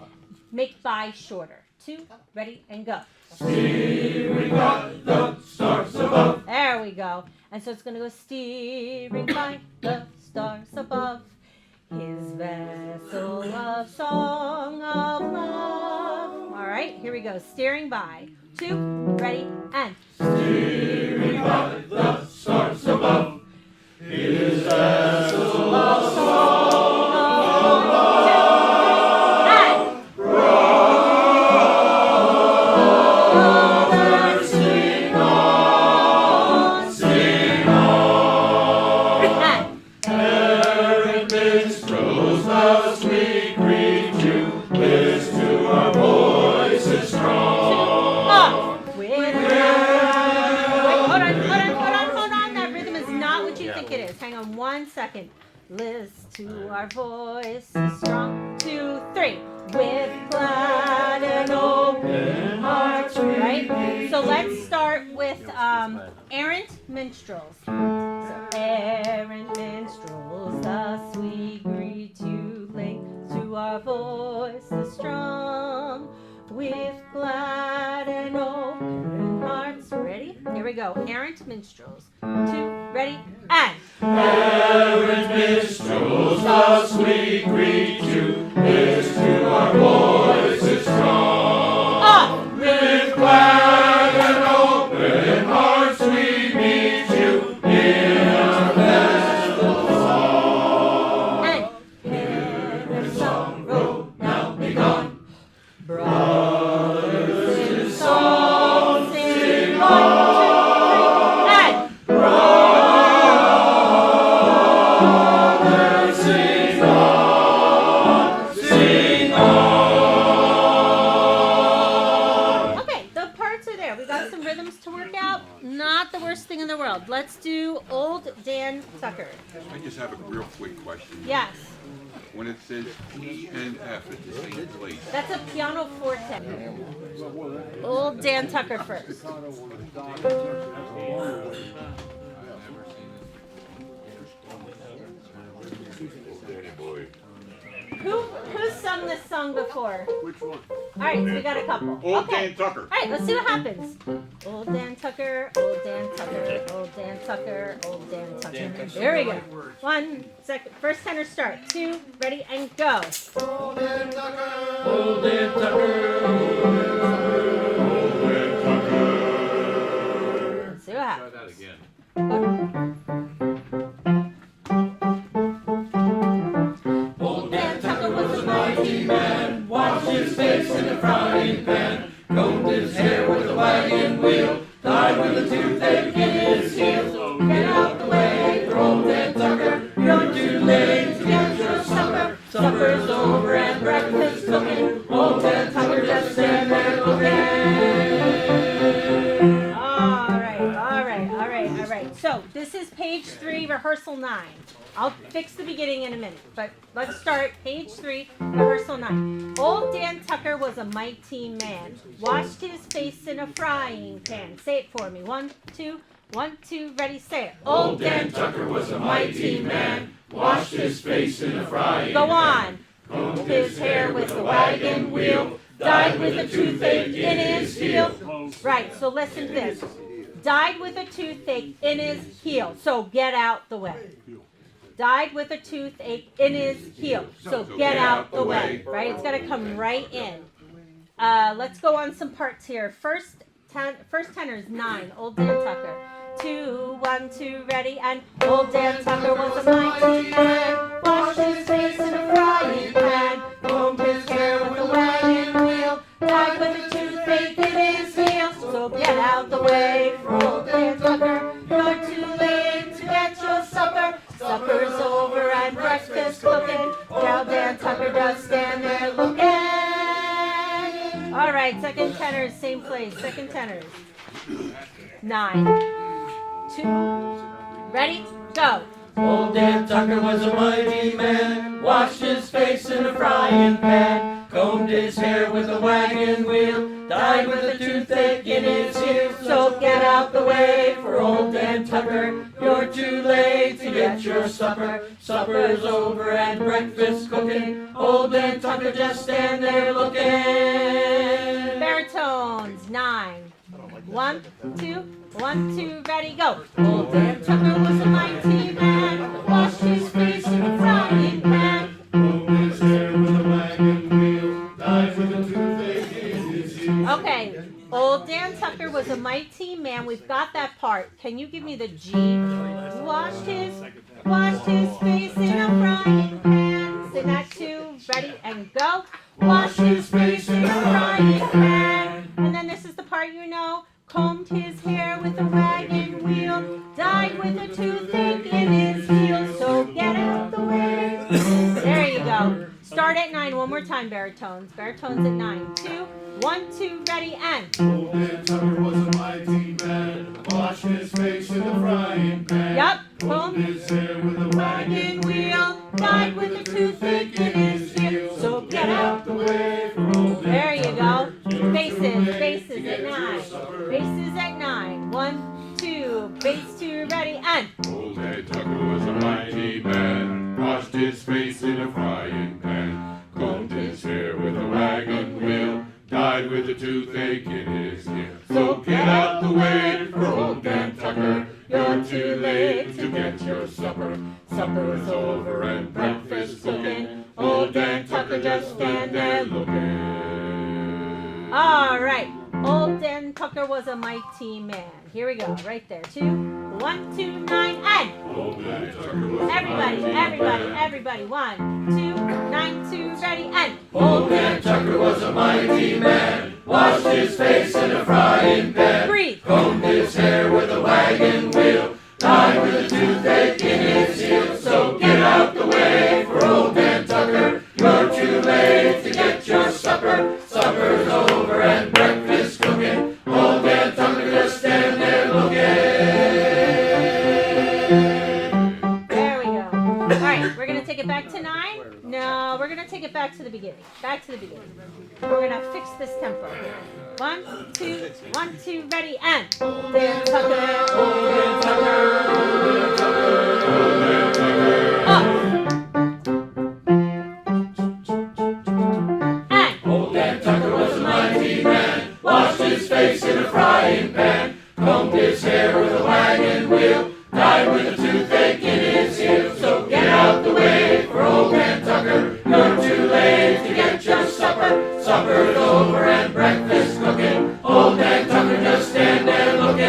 [SPEAKER 1] Make by shorter. 2, ready, and go.
[SPEAKER 4] Steering by the stars above.
[SPEAKER 1] There we go. And so it's going to go steering by the stars above. His vessel of song of love. All right. right? Here we go. Steering by. 2, ready, and.
[SPEAKER 4] Steering by the stars above. It is as a love song. Brothers, sing on, sing on. Errant minstrels, thus we greet you. Listen to our voices strong.
[SPEAKER 1] Wait, hold on. That rhythm is not what you think it is. Hang on 1 second. Listen to our voices strong. 2, 3. With glad and open hearts. Right? So let's start with errant minstrels. So errant minstrels, thus we greet you. Link to our voices strong. With glad and open hearts. Ready? Here we go. Errant minstrels. 2, ready, and.
[SPEAKER 4] Errant minstrels, thus we greet you. Listen to our voices strong. With glad and open hearts we meet you in our festival song.
[SPEAKER 1] And.
[SPEAKER 4] Hymn song, road now be gone. Brothers in song, sing on.
[SPEAKER 1] 1, 2, 3, and.
[SPEAKER 4] Brothers, sing on, sing on.
[SPEAKER 1] Okay, the parts are there. We got some rhythms to work out. Not the worst thing in the world. Let's do Old Dan Tucker.
[SPEAKER 7] I just have a real quick question.
[SPEAKER 1] Yes,
[SPEAKER 7] When it says E and F at the same place,
[SPEAKER 1] that's a piano forte. Old Dan Tucker first.
[SPEAKER 7] I've never seen
[SPEAKER 5] Danny boy.
[SPEAKER 1] Who's sung this song before?
[SPEAKER 6] Which one?
[SPEAKER 1] All right, so we got a couple.
[SPEAKER 6] Old
[SPEAKER 1] Okay.
[SPEAKER 6] Dan Tucker.
[SPEAKER 1] All right, let's see what happens. Old Dan Tucker, old Dan Tucker, old Dan Tucker, old Dan Tucker. There we go. 1 second. First tenor start. 2, ready, and go.
[SPEAKER 4] Old Dan Tucker, old Dan Tucker,
[SPEAKER 1] Let's see what happens.
[SPEAKER 3] Try that again.
[SPEAKER 4] Old Dan Tucker was a mighty man, washed his face in a frying pan, combed his hair with a wagon wheel, tied with a toothache in his heel. Get out the way for old Dan Tucker, you're too late to get your supper. Supper's over and breakfast cooking, old Dan Tucker just stand there looking.
[SPEAKER 1] All right. So this is page 3, rehearsal 9. I'll fix the beginning in a minute, but let's start page 3, rehearsal 9. Old Dan Tucker was a mighty man, washed his face in a frying pan. Say it for me. 1, 2, 1, 2, ready, say it.
[SPEAKER 4] Old Dan Tucker was a mighty man, washed his face in a frying
[SPEAKER 1] Go
[SPEAKER 4] pan,
[SPEAKER 1] on.
[SPEAKER 4] combed his hair with a wagon wheel, died with a toothache in his heel.
[SPEAKER 1] Right, so listen to this. Died with a toothache in his heel. So get out the way. Died with a toothache in his heel. So get out the way. Right? It's got to come right in. Let's go on some parts here. First tenor is 9. Old Dan Tucker. 2, 1, 2, ready, and old Dan Tucker was a mighty man. Washed his face in a frying pan. Combed his hair with a wagon wheel. Died with a toothache in his heel. So get out the way for old Dan Tucker. You're too late to get your supper. Supper's over and breakfast cooking. Now Dan Tucker just stand there looking. All right, second tenors, same place. Second tenors. 9, 2, ready, go.
[SPEAKER 4] Old Dan Tucker was a mighty man, washed his face in a frying pan, combed his hair with a wagon wheel, died with a toothache in his heel. So get out the way for old Dan Tucker, you're too late to get your supper. Supper's over and breakfast cooking, old Dan Tucker just stand there looking.
[SPEAKER 1] Baritones, 9. 1, 2, 1, 2, ready, go. Old Dan Tucker was a mighty man, washed his face in a frying pan.
[SPEAKER 4] Combed his hair with a wagon wheel, died with a toothache in his
[SPEAKER 1] was a mighty man. We've got that part. Can you give me the G? Washed his face in a frying pan. Sing that too. Ready and go. Washed his face in a frying pan. And then this is the part you know. Combed his hair with a wagon wheel. Died with a toothache in his heel. So get out the way. There you go. Start at 9. One more time, baritones. Baritones at 9. 2, 1, 2, ready, and.
[SPEAKER 4] Old Dan Tucker was a mighty man. Washed his face in the frying pan.
[SPEAKER 1] Yep.
[SPEAKER 4] Combed his hair with a wagon wheel.
[SPEAKER 1] Died with a toothache in his heel. So get out
[SPEAKER 4] the way for old Dan.
[SPEAKER 1] There you go. Bases at 9. Bases at 9. 1, 2, base 2, ready, and.
[SPEAKER 4] Old Dan Tucker was a mighty man. Washed his face in a frying pan. Combed his hair with a wagon wheel. Died with a toothache in his heel. So get out the way for old Dan Tucker. You're too late to get your supper. Supper's over and breakfast cooking. Old Dan Tucker just stand there looking.
[SPEAKER 1] All right. Old Dan Tucker was a mighty man. Here we go. Right there. 2, 1, 2, 9, and.
[SPEAKER 4] Old Dan Tucker was a
[SPEAKER 1] Everybody.
[SPEAKER 4] mighty
[SPEAKER 1] 1, 2, 9, 2, ready, and.
[SPEAKER 4] Old Dan Tucker was a mighty man. Washed his face in a frying pan.
[SPEAKER 1] Breathe.
[SPEAKER 4] Combed his hair with a wagon wheel. Died with a toothache in his heel. So get out the way for old Dan Tucker. You're too late to get your supper. Supper's over and breakfast cooking. Old Dan Tucker just stand there looking.
[SPEAKER 1] There we go. All right, we're going to take it back to 9. No, we're going to take it back to the beginning. Back to the beginning. We're going to fix this tempo. 1, 2, 1, 2, ready, and. Old Dan Tucker, old Dan Tucker, old Dan Tucker, up. And.
[SPEAKER 4] Old Dan Tucker was a mighty man. Washed his face in a frying pan. Combed his hair with a wagon wheel. Died with a toothache in his heel. So get out the way for old Dan Tucker. You're too late to get your supper. Supper's over and breakfast cooking. Old Dan Tucker just stand there looking.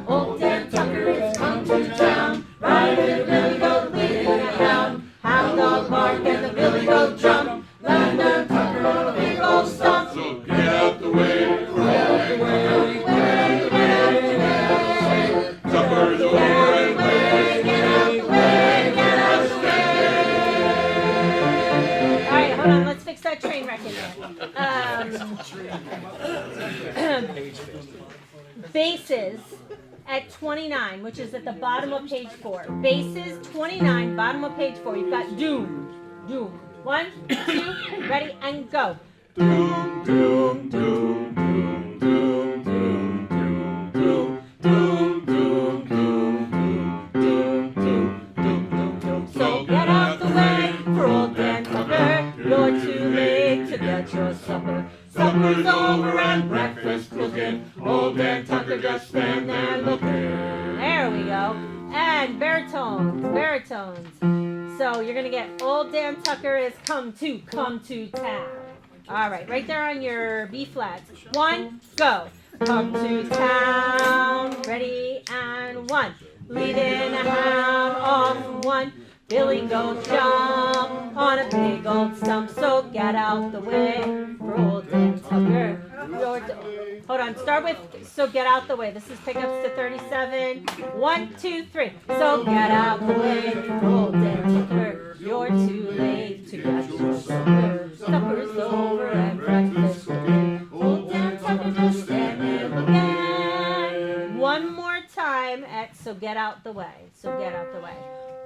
[SPEAKER 1] Old Dan Tucker has come to town. Riding a billy goat, leading a hound. Hound dog bark and the billy goat jump. Old Dan Tucker on a big old stump.
[SPEAKER 4] So get out the way for old Dan Tucker. Supper's over and breakfast
[SPEAKER 1] Alright, hold on, let's fix that train wreck in there. Bases at 29, which is at the bottom of page 4. Bases 29, bottom of page 4. You've got doom. 1, 2, ready, and go.
[SPEAKER 4] Doom, doom, doom, doom, doom, doom, doom, doom, doom, doom, doom, doom, doom.
[SPEAKER 1] So get out the way for old Dan Tucker. You're too late to get your supper.
[SPEAKER 4] Supper's over and breakfast cooking. Old Dan Tucker just stand there looking.
[SPEAKER 1] There we go. And baritones. So you're gonna get old Dan Tucker has come to town. All right, right there on your B flats. 1, go. Come to town. Ready, and 1. Leading a hound off 1. Billy goat jump on a big old stump. So get out the way for old Dan Tucker. Hold on, start with so get out the way. This is pickups to 37. 1, 2, 3. So get out the way for old Dan Tucker. You're too late to get your supper. Supper's over and breakfast cooking. Old Dan Tucker just stand there looking. One more time at so get out the way. So get out the way.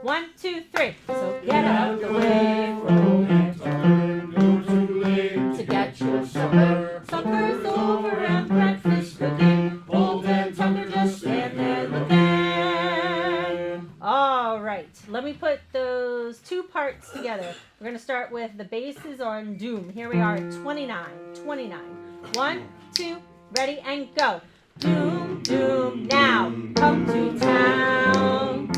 [SPEAKER 1] 1, 2, 3. So get out the way for old Dan Tucker. You're too late to get your supper. Supper's over and breakfast cooking. Old Dan Tucker just stand there looking. All right, let me put those two parts together. We're going to start with the bases on doom. Here we are at 29. 1, 2, ready, and go. Doom, doom, now come to town.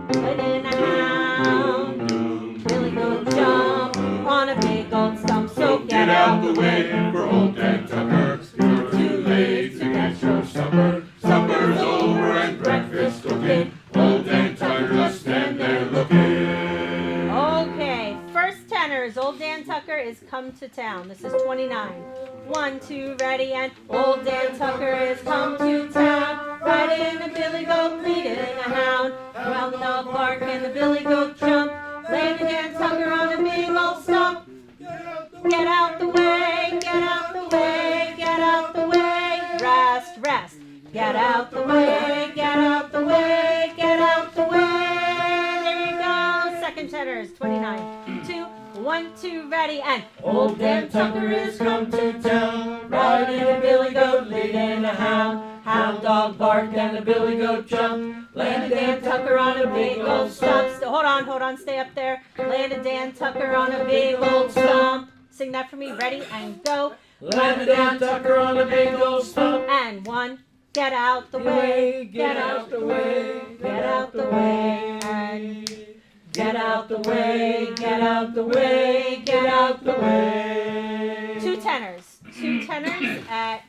[SPEAKER 1] Put in a hound. Billy goat jump on a big old stump. So get out
[SPEAKER 4] the way for old Dan Tucker. You're too late to get your supper. Supper's over and breakfast cooking. Old Dan Tucker just stand there looking.
[SPEAKER 1] Okay, first tenors. Old Dan Tucker is come to town. This is 29. 1, 2, ready, and old Dan Tucker is come to town. Riding a billy goat, leading a hound. Well, the bark and the billy goat jump. Landed Dan Tucker on a big old stump. Get out the way, get out the way, get out the way. Rest, rest. Get out the way, get out the way, get out the way. There you go. Second tenors, 29. 2, 1, 2, ready, and
[SPEAKER 4] Old Dan Tucker is come to town. Riding a billy goat, leading a hound. Hound dog bark and the billy goat jump. Landed Dan Tucker on a big old stump.
[SPEAKER 1] hold on, stay up there. Landed Dan Tucker on a big old stump. Sing that for me, ready, and go.
[SPEAKER 4] Landed Dan Tucker on a big old stump.
[SPEAKER 1] And 1, get out the way,
[SPEAKER 4] Get out the way,
[SPEAKER 1] get out the way, and
[SPEAKER 4] get out the way, get out the way, get out the way.
[SPEAKER 1] two tenors at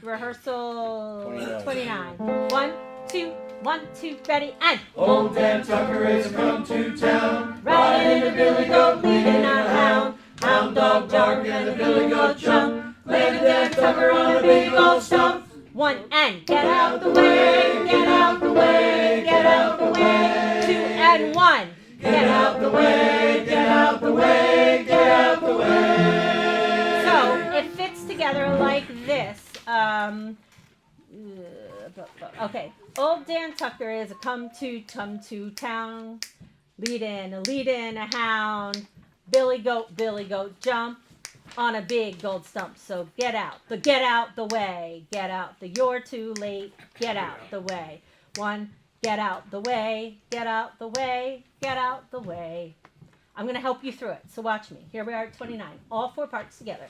[SPEAKER 1] rehearsal 29. 1, 2, 1, 2, ready, and
[SPEAKER 4] Old Dan Tucker is come to town.
[SPEAKER 1] riding a billy goat, leading a hound.
[SPEAKER 4] Hound dog bark and the billy goat jump. Landed Dan Tucker on a big old stump.
[SPEAKER 1] 1, and get out the way, get out the way, get out the way. 2 and 1.
[SPEAKER 4] Get out the way, get out the way, get out the way.
[SPEAKER 1] So it fits together like this. Okay. Old Dan Tucker is a come to town. Lead in a hound. Billy goat jump on a big gold stump. So get out the way, get out the you're too late, get out the way. 1, get out the way, get out the way, get out the way. I'm going to help you through it, so watch me. Here we are at 29, all 4 parts together.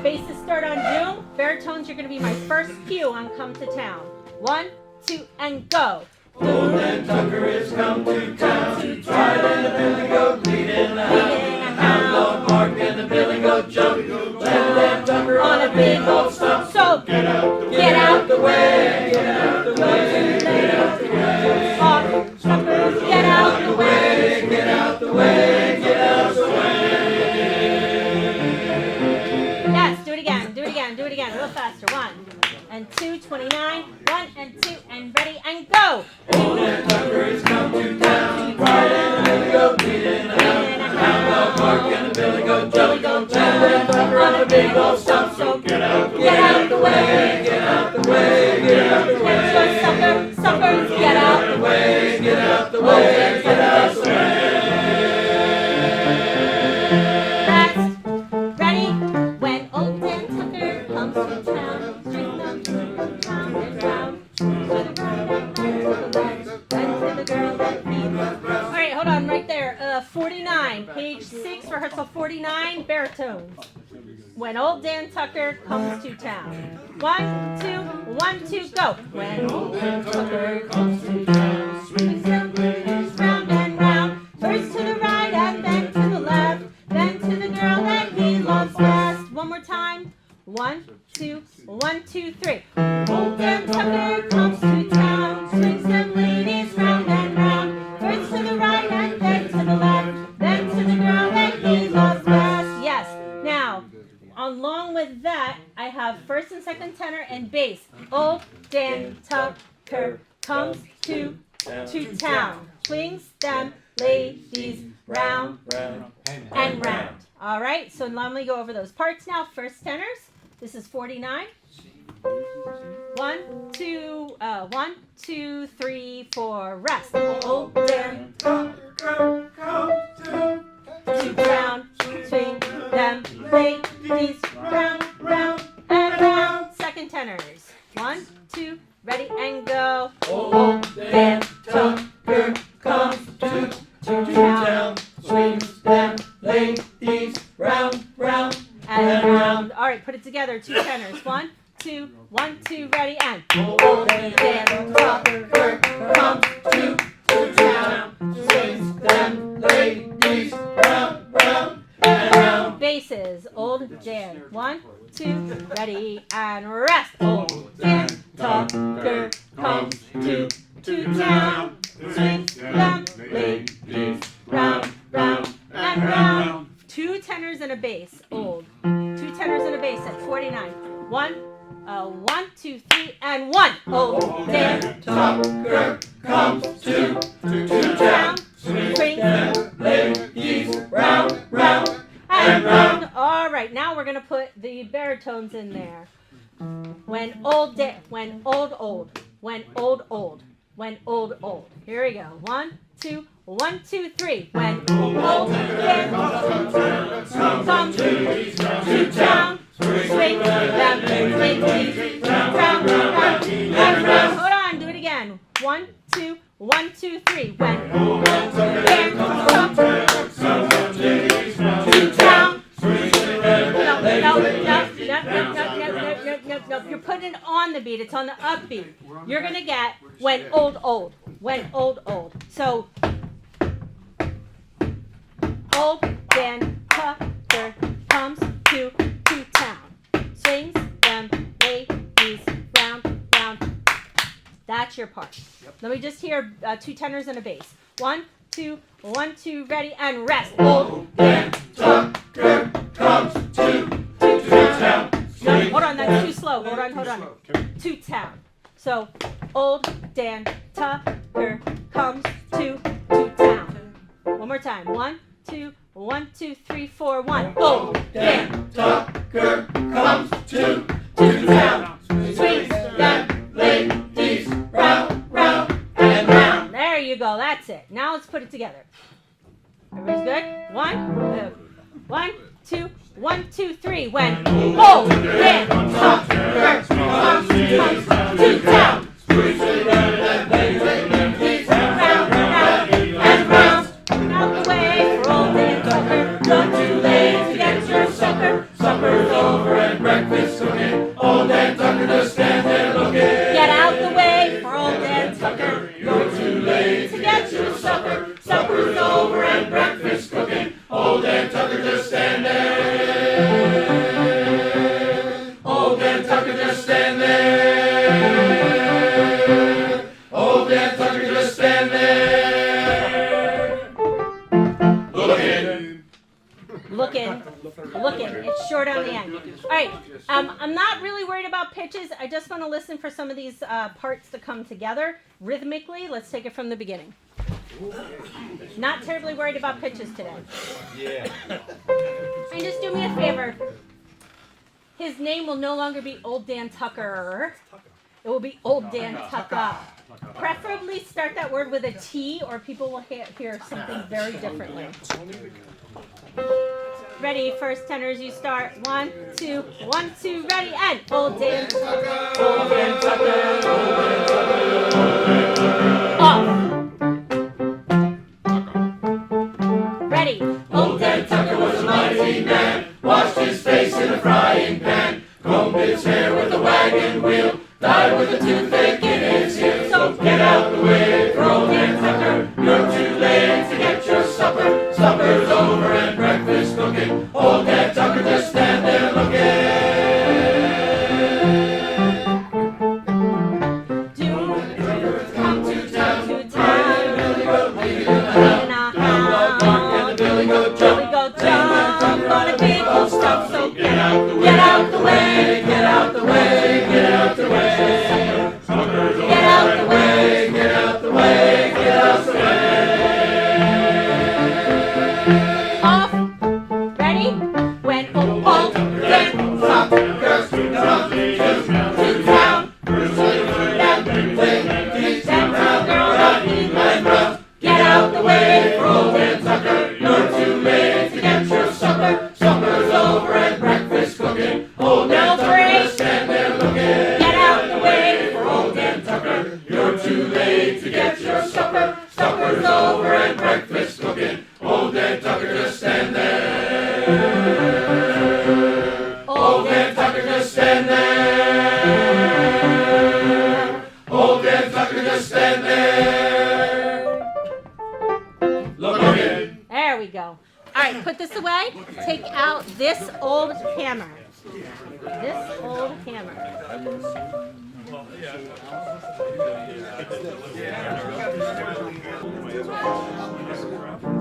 [SPEAKER 1] Basses start on doom. Baritones, you're going to be my first cue on come to town. 1, 2, and go.
[SPEAKER 4] Old Dan Tucker is come to town. Riding a billy goat, leading a hound. Hound dog bark and the billy goat jump. Landed Dan Tucker on a big old stump.
[SPEAKER 1] So
[SPEAKER 4] Get out the way,
[SPEAKER 1] get out the way,
[SPEAKER 4] get out the way, get out the way.
[SPEAKER 1] off, suckers, get out the way.
[SPEAKER 4] Get out the way, get out the way.
[SPEAKER 1] Yes, do it again, a little faster. 1 and 2, 29. 1 and 2, and ready, and go.
[SPEAKER 4] Old Dan Tucker is come to town. Riding a billy goat, leading a hound. Hound dog bark and the billy goat jump. Landed Dan Tucker on a big old stump. So get out the way, get out the way, get out the way.
[SPEAKER 1] That's your suckers, get out the way.
[SPEAKER 4] Get out the way, get out the way.
[SPEAKER 1] Rest, ready, when old Dan Tucker comes to town, string them round and round, to the right and to the left, and to the girl that he loves. All right, hold on, right there. 49, page 6, rehearsal 49, baritones. When old Dan Tucker comes to town. 1, 2, 1, 2, go. When old Dan Tucker comes to town, swings them ladies round and round, first to the right and then to the left, then to the girl that he loves best. One more time. 1, 2, 1, 2, 3. Old Dan Tucker comes to town, swings them ladies round and round, first to the right and then to the left, then to the girl that he loves best. Yes. Now, along with that, I have first and second tenor and bass. Old Dan Tucker comes to town, swings them ladies round and round. All right, so let me go over those parts now. First tenors. This is 49. 1, 2, 3, 4. Rest. Old Dan Tucker comes to town, swing them ladies round, round, and round. Second tenors. 1, 2, ready, and go.
[SPEAKER 4] Old Dan Tucker comes to town, swings them ladies round, round,
[SPEAKER 1] And round. All right, put it together. 2 tenors. 1, 2, 1, 2, ready, and
[SPEAKER 4] Old Dan Tucker comes to town, swings them ladies round, round, and round.
[SPEAKER 1] basses. Old Old Dan. 1, 2, ready and rest. Old Dan Tucker comes to town. Swings them ladies round, round, and round. 2 tenors and a bass. Old. 2 tenors and a bass at 49. 1, 2, 3, and 1. Old Dan
[SPEAKER 4] Tucker comes to town.
[SPEAKER 1] Swings
[SPEAKER 4] Ladies round, round,
[SPEAKER 1] and round. All right, now we're gonna put the baritones in there. When old, when old, when old, when old. Here we go. 1, 2, 1, 2, 3. When old Dan comes to town, swing them ladies round, round, and round. Hold on, do it again. 1, 2, 1, 2, 3. When old Dan comes to town. No. You're putting it on the beat. It's on the upbeat. You're gonna get when old. When old. So old Dan Tucker comes to town. Swings them ladies round, round. That's your part. Let me just hear 2 tenors and a bass. 1, 2, 1, 2, ready and rest. Old Dan
[SPEAKER 4] Tucker comes to town.
[SPEAKER 1] No, hold on, that's too slow. Hold on. To town. So, old Dan Tucker comes to town. One more time. 1, 2, 1, 2, 3, 4, 1. Old Dan
[SPEAKER 4] Tucker comes to town.
[SPEAKER 1] swings them
[SPEAKER 4] Ladies round, round, and round.
[SPEAKER 1] There you go. That's it. Now let's put it together. Everybody's good? 1, 2, 1, 2, 3. When old Dan Tucker comes to town. Round, round, and round. Out the way for old Dan Tucker. Not too late to get your supper.
[SPEAKER 4] Supper's over and breakfast cooking. Old Dan Tucker just stand there looking.
[SPEAKER 1] Get out the way for old Dan Tucker.
[SPEAKER 4] You're too late to get your supper. Supper's over and breakfast cooking. Old Dan Tucker just stand there. Old Dan Tucker just stand there. Old Dan Tucker just stand there.
[SPEAKER 1] Looking. It's short on the end. All right. I'm not really worried about pitches. I just want to listen for some of these parts to come together rhythmically. Let's take it from the beginning. Not terribly worried about pitches today.
[SPEAKER 6] Yeah.
[SPEAKER 1] And just do me a favor. His name will no longer be Old Dan Tucker. It will be Old Dan Tucker. Preferably start that word with a T, or people will hear something very differently. Ready, first tenors, you start. 1, 2, 1, 2, ready, and Old Dan Tucker. Old Dan Tucker. Off. Ready.
[SPEAKER 4] Old Dan Tucker was a mighty man. Washed his face in a frying pan. Combed his hair with a wagon wheel. Died with a toothache in his heel. So get out the way for Old Dan Tucker. You're too late to get your supper. Supper's over and breakfast cooking. Old Dan Tucker just stand there looking. Come to town. Billy goat leaving the house. Mark and the Billy goat jump.
[SPEAKER 1] On a big old stump, so
[SPEAKER 4] Get out the way. Get out the way. Get out the way. Get out the way. Supper's over.
[SPEAKER 1] Get out the way.
[SPEAKER 4] Get out the way. Get out the way.
[SPEAKER 1] Off. Ready? When old Dan
[SPEAKER 4] Tucker comes to town. Get out the way for Old Dan Tucker. You're too late to get your supper. Supper's over and breakfast cooking. Old Dan Tucker just stand there looking.
[SPEAKER 1] Get out the way
[SPEAKER 4] for Old Dan Tucker. You're too late to get your supper. Supper's over and breakfast cooking. Old Dan Tucker just stand there. Old Dan Tucker just stand there. Old Dan Tucker just stand there. Looking.
[SPEAKER 1] There we go. All right, put this away. Take out this old hammer. This old hammer.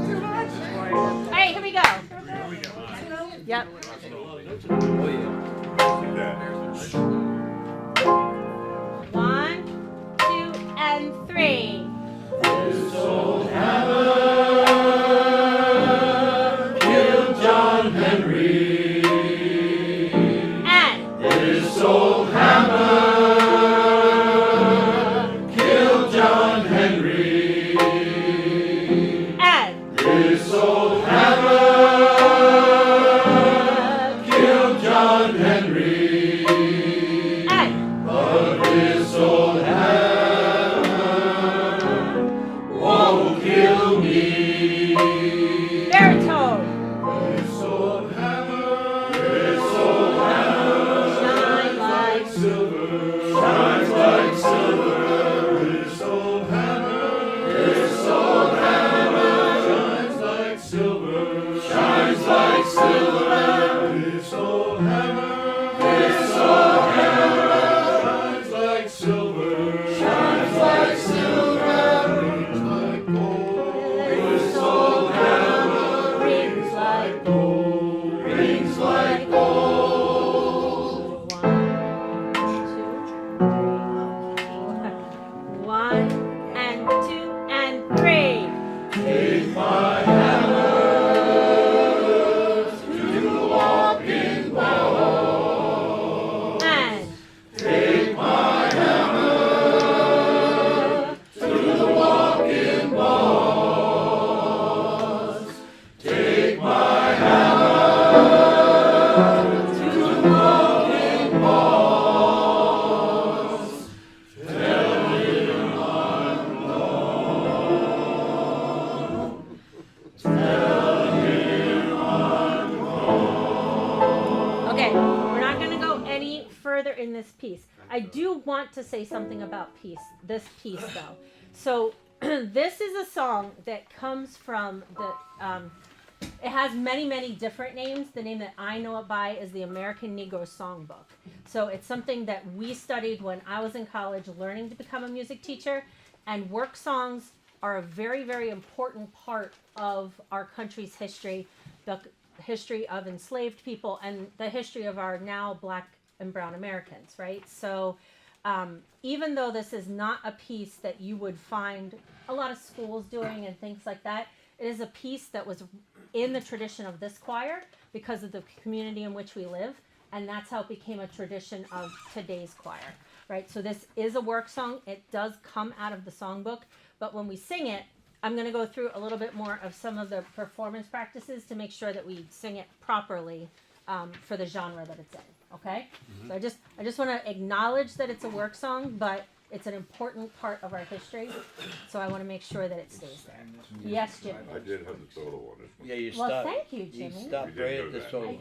[SPEAKER 1] All right, here we go. Yep. One, two, and three.
[SPEAKER 4] This old hammer killed John Henry.
[SPEAKER 1] And
[SPEAKER 4] This old hammer killed John Henry.
[SPEAKER 1] and
[SPEAKER 4] This old hammer killed John Henry.
[SPEAKER 1] and
[SPEAKER 4] But this old hammer won't kill me.
[SPEAKER 1] baritone.
[SPEAKER 4] This old hammer, this old hammer
[SPEAKER 1] Shine like
[SPEAKER 4] silver, shines like silver. This old hammer, this old hammer shines like silver, shines like silver. This old hammer, this old hammer shines like silver, shines like silver. Rings like gold. This old hammer rings like gold, rings like gold.
[SPEAKER 1] One, two, and three.
[SPEAKER 4] Take my hammer to the walking ball.
[SPEAKER 1] And
[SPEAKER 4] Take my hammer to the walking balls. Take my hammer to the walking balls. Tell him I'm gone. Tell him I'm gone.
[SPEAKER 1] okay, we're not going to go any further in this piece. I do want to say something about this piece though. So this is a song that comes from the, it has many, many different names. The name that I know it by is the American Negro Songbook. So it's something that we studied when I was in college learning to become a music teacher. And work songs are a very, very important part of our country's history, the history of enslaved people, and the history of our now Black and brown Americans, right? So even though this is not a piece that you would find a lot of schools doing and things like that, it is a piece that was in the tradition of this choir because of the community in which we live, and that's how it became a tradition of today's choir, right? So this is a work song. It does come out of the songbook, but when we sing it, I'm going to go through a little bit more of some of the performance practices to make sure that we sing it properly for the genre that it's in. Okay, so I just want to acknowledge that it's a work song, but it's an important part of our history. So I want to make sure that it stays there. Yes, Jimmy.
[SPEAKER 5] I did have the solo on this one.
[SPEAKER 2] Yeah, you
[SPEAKER 1] Well,
[SPEAKER 2] stopped.
[SPEAKER 1] thank you,
[SPEAKER 2] You
[SPEAKER 1] Jimmy.
[SPEAKER 2] stopped right at the solo.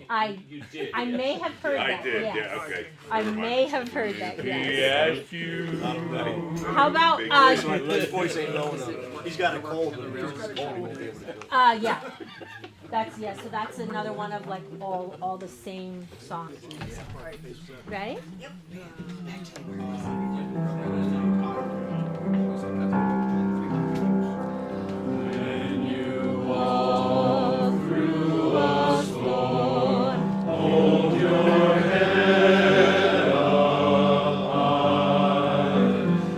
[SPEAKER 3] You did.
[SPEAKER 1] I may have heard
[SPEAKER 5] I
[SPEAKER 1] that.
[SPEAKER 5] did,
[SPEAKER 1] yes.
[SPEAKER 5] yeah, okay.
[SPEAKER 1] I
[SPEAKER 5] Never mind.
[SPEAKER 1] may have heard that. Yes.
[SPEAKER 5] Yes, you.
[SPEAKER 1] How about
[SPEAKER 8] His voice ain't low enough. He's got a cold.
[SPEAKER 1] yeah. So that's another one of like all the same songs. Right?
[SPEAKER 4] When you walk through a storm, hold your head up high,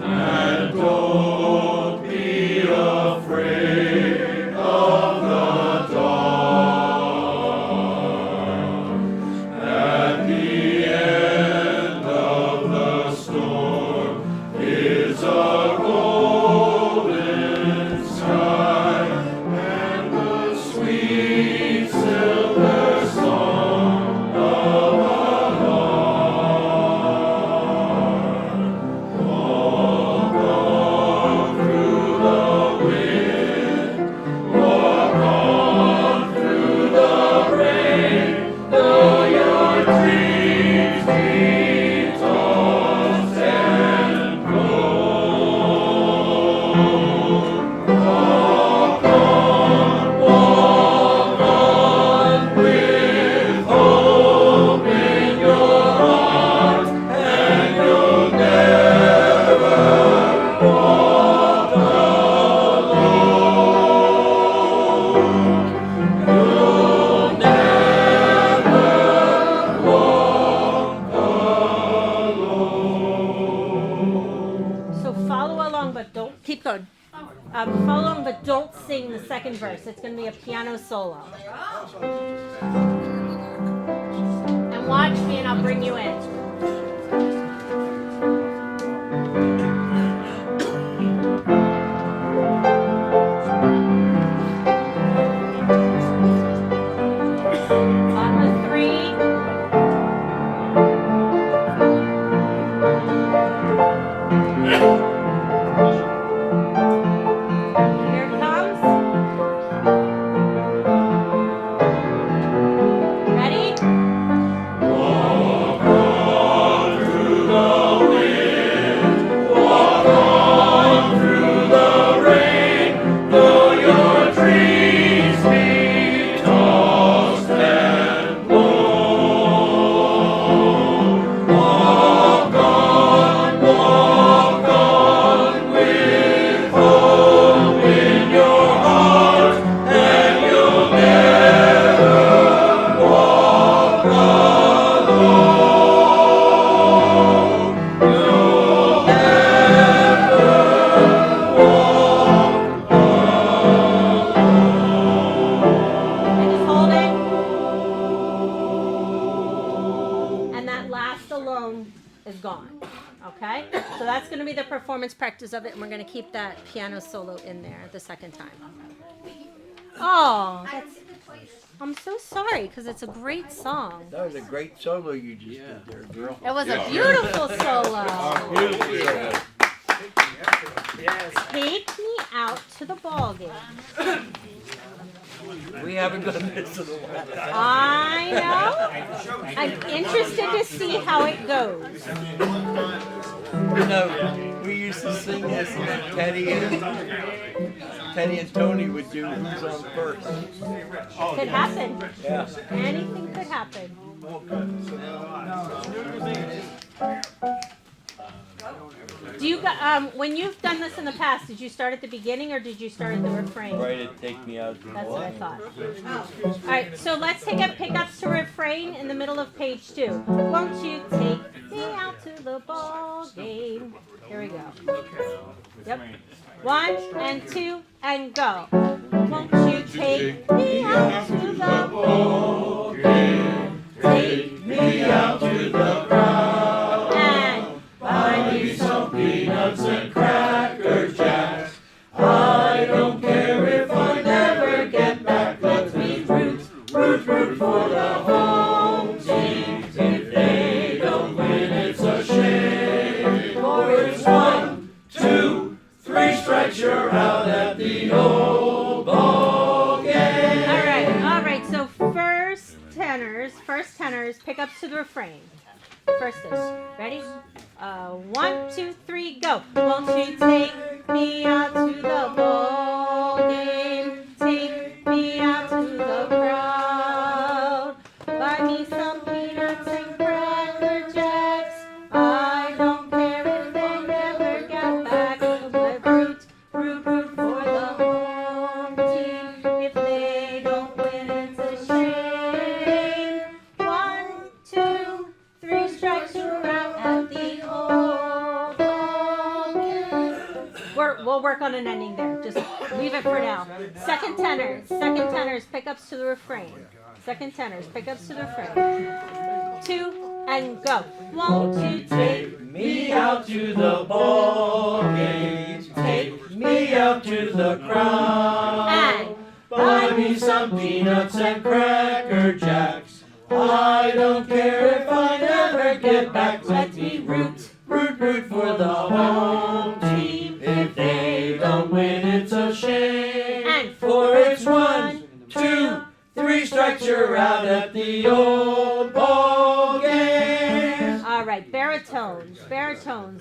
[SPEAKER 4] and don't be afraid of the dark. At the end of the storm is a golden
[SPEAKER 1] but don't sing the second verse. It's going to be a piano solo. And watch me and I'll bring you in. Bottom of 3. Here it comes. Ready?
[SPEAKER 4] Walk on through the wind, walk on through the rain, though your trees be tossed and blown. Walk on with hope in your heart, and you'll never walk alone. You'll never walk
[SPEAKER 1] And just hold it. And that last alone is gone. Okay? So that's going to be the performance practice of it, and we're going to keep that piano solo in there the second time. Oh, I'm so sorry because it's a great song.
[SPEAKER 8] That was a great solo you just did there, girl.
[SPEAKER 1] It was a beautiful solo. Take me out to the ball game.
[SPEAKER 8] We haven't done this in a while.
[SPEAKER 1] I know. I'm interested to see how it goes.
[SPEAKER 8] You know, we used to sing this, and then Teddy and Tony would do Who's On First.
[SPEAKER 1] Could happen.
[SPEAKER 8] Yeah.
[SPEAKER 1] Anything could happen. Do you when you've done this in the past, did you start at the beginning or did you start at the refrain?
[SPEAKER 8] Right, it take me out.
[SPEAKER 1] That's what I thought. All right, so let's take up pickups to refrain in the middle of page 2. Won't you take me out to the ball game? Here we go. Yep. 1 and 2 and go. Won't you take me out to the ball game? Take me out to the crowd. And
[SPEAKER 4] buy me some peanuts and cracker jacks. I don't care if I never get back. Let me root for the home team. If they don't win, it's a shame. For it's 1, 2, 3 strikes, you're out at the old ball game.
[SPEAKER 1] All right. So first tenors, pickups to the refrain. First is ready. 1, 2, 3, go. Won't you take me out to the ball game? Take me out to the crowd. Buy me some peanuts and cracker jacks. I don't care if they never get back. Root for the home team. If they don't win, it's a shame. 1, 2, 3 strikes, you're out at the old ball game. We'll work on an ending there. Just leave it for now. Second tenors, pickups to the refrain. Second tenors, pickups to the refrain. 2 and go. Won't you take
[SPEAKER 4] me out to the ball game? Take me out to the crowd.
[SPEAKER 1] and
[SPEAKER 4] Buy me some peanuts and cracker jacks. I don't care if I never get back. Let me root for the home team. If they don't win, it's a shame.
[SPEAKER 1] And
[SPEAKER 4] For it's 1, 2, 3 strikes, you're out at the old ball game.
[SPEAKER 1] all right, baritones,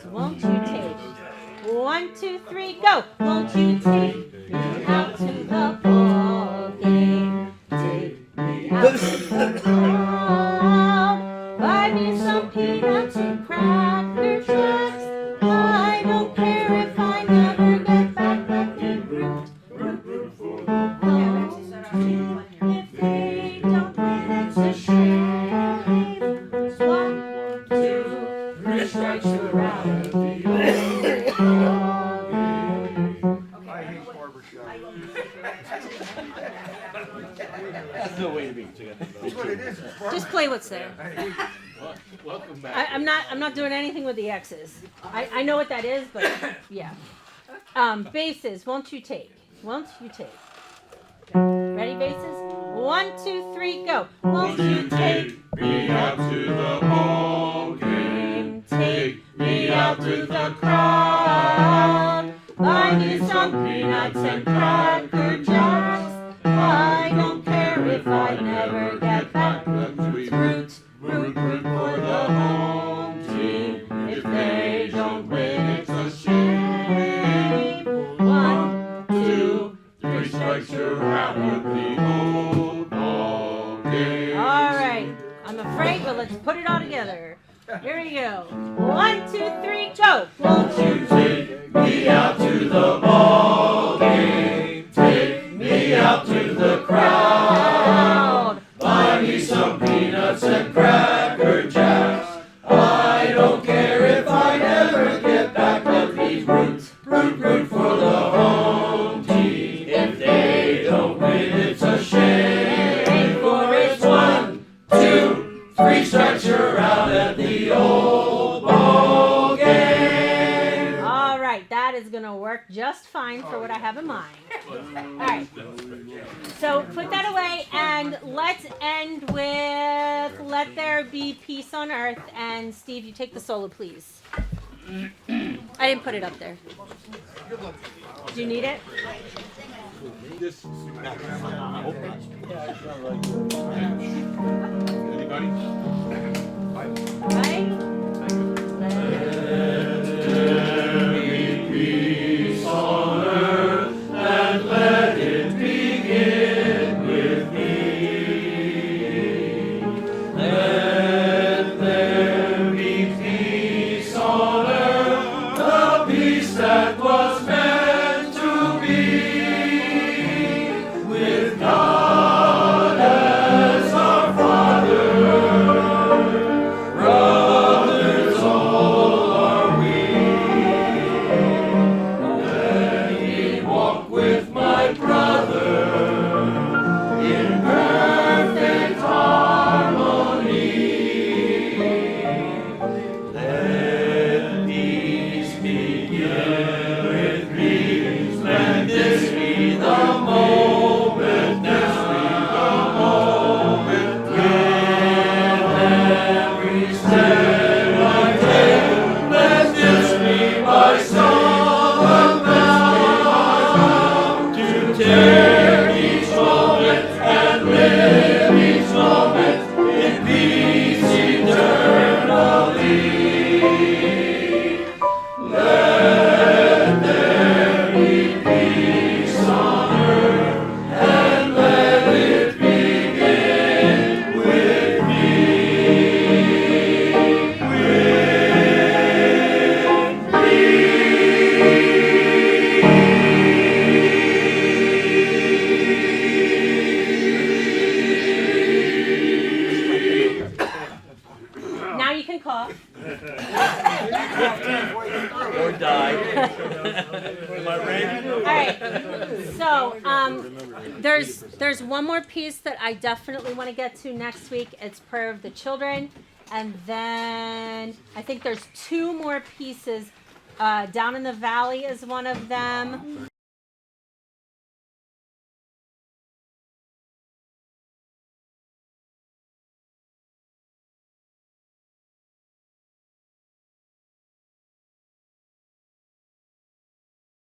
[SPEAKER 1] won't you take 1, 2, 3, go. Won't you take me out to the ball game? Take me out to the crowd. Buy me some peanuts and cracker jacks. I don't care if I never get back. Let me root for the home team. If they don't win, it's a shame. 1, 2, 3 strikes, you're out at the old ball game.
[SPEAKER 6] I hate barbershop.
[SPEAKER 2] That's no way to be.
[SPEAKER 1] Just play what's there.
[SPEAKER 3] Welcome back.
[SPEAKER 1] I'm not doing anything with the X's. I know what that is, but yeah. Basses, won't you take? Won't you take? Ready, basses? 1, 2, 3, go. Won't you take
[SPEAKER 4] me out to the ball game?
[SPEAKER 1] Take me out to the crowd. Buy me some peanuts and cracker jacks. I don't care if I never get back. Root, root, root for the home team. If they don't win, it's a shame. 1, 2, 3 strikes, you're out of the old ball game. All right. I'm afraid, but let's put it all together. Here we go. 1, 2, 3, go. Won't you take me out to the ball game? Take me out to the crowd. Buy me some peanuts and cracker jacks. I don't care if I never get back. But these roots, root for the home team. If they don't win, it's a shame. For it's 1, 2, 3 strikes, you're out at the old ball game. All right, that is gonna work just fine for what I have in mind. All right, so put that away and let's end with "Let There Be Peace on Earth." And Steve, you take the solo, please. I didn't put it up there. Do you need it?
[SPEAKER 3] Anybody?
[SPEAKER 1] Right?
[SPEAKER 4] Peace on earth, and let it begin with me. Let there be peace on earth, the peace that was meant to be, with God as our Father. Brothers all are we. Let me walk with my brother in perfect harmony. Let peace begin with me. Let this be the moment. This be the moment. With every step I take, let this be my song now. To take each moment and live each moment in peace eternally. Let there be peace on earth, and let it begin with me.
[SPEAKER 1] Now you can cough.
[SPEAKER 8] Or die. Am I ready?
[SPEAKER 1] All right. So, there's one more piece that I definitely want to get to next week. It's Prayer of the Children, and then I think there's 2 more pieces. Down in the Valley is one of them.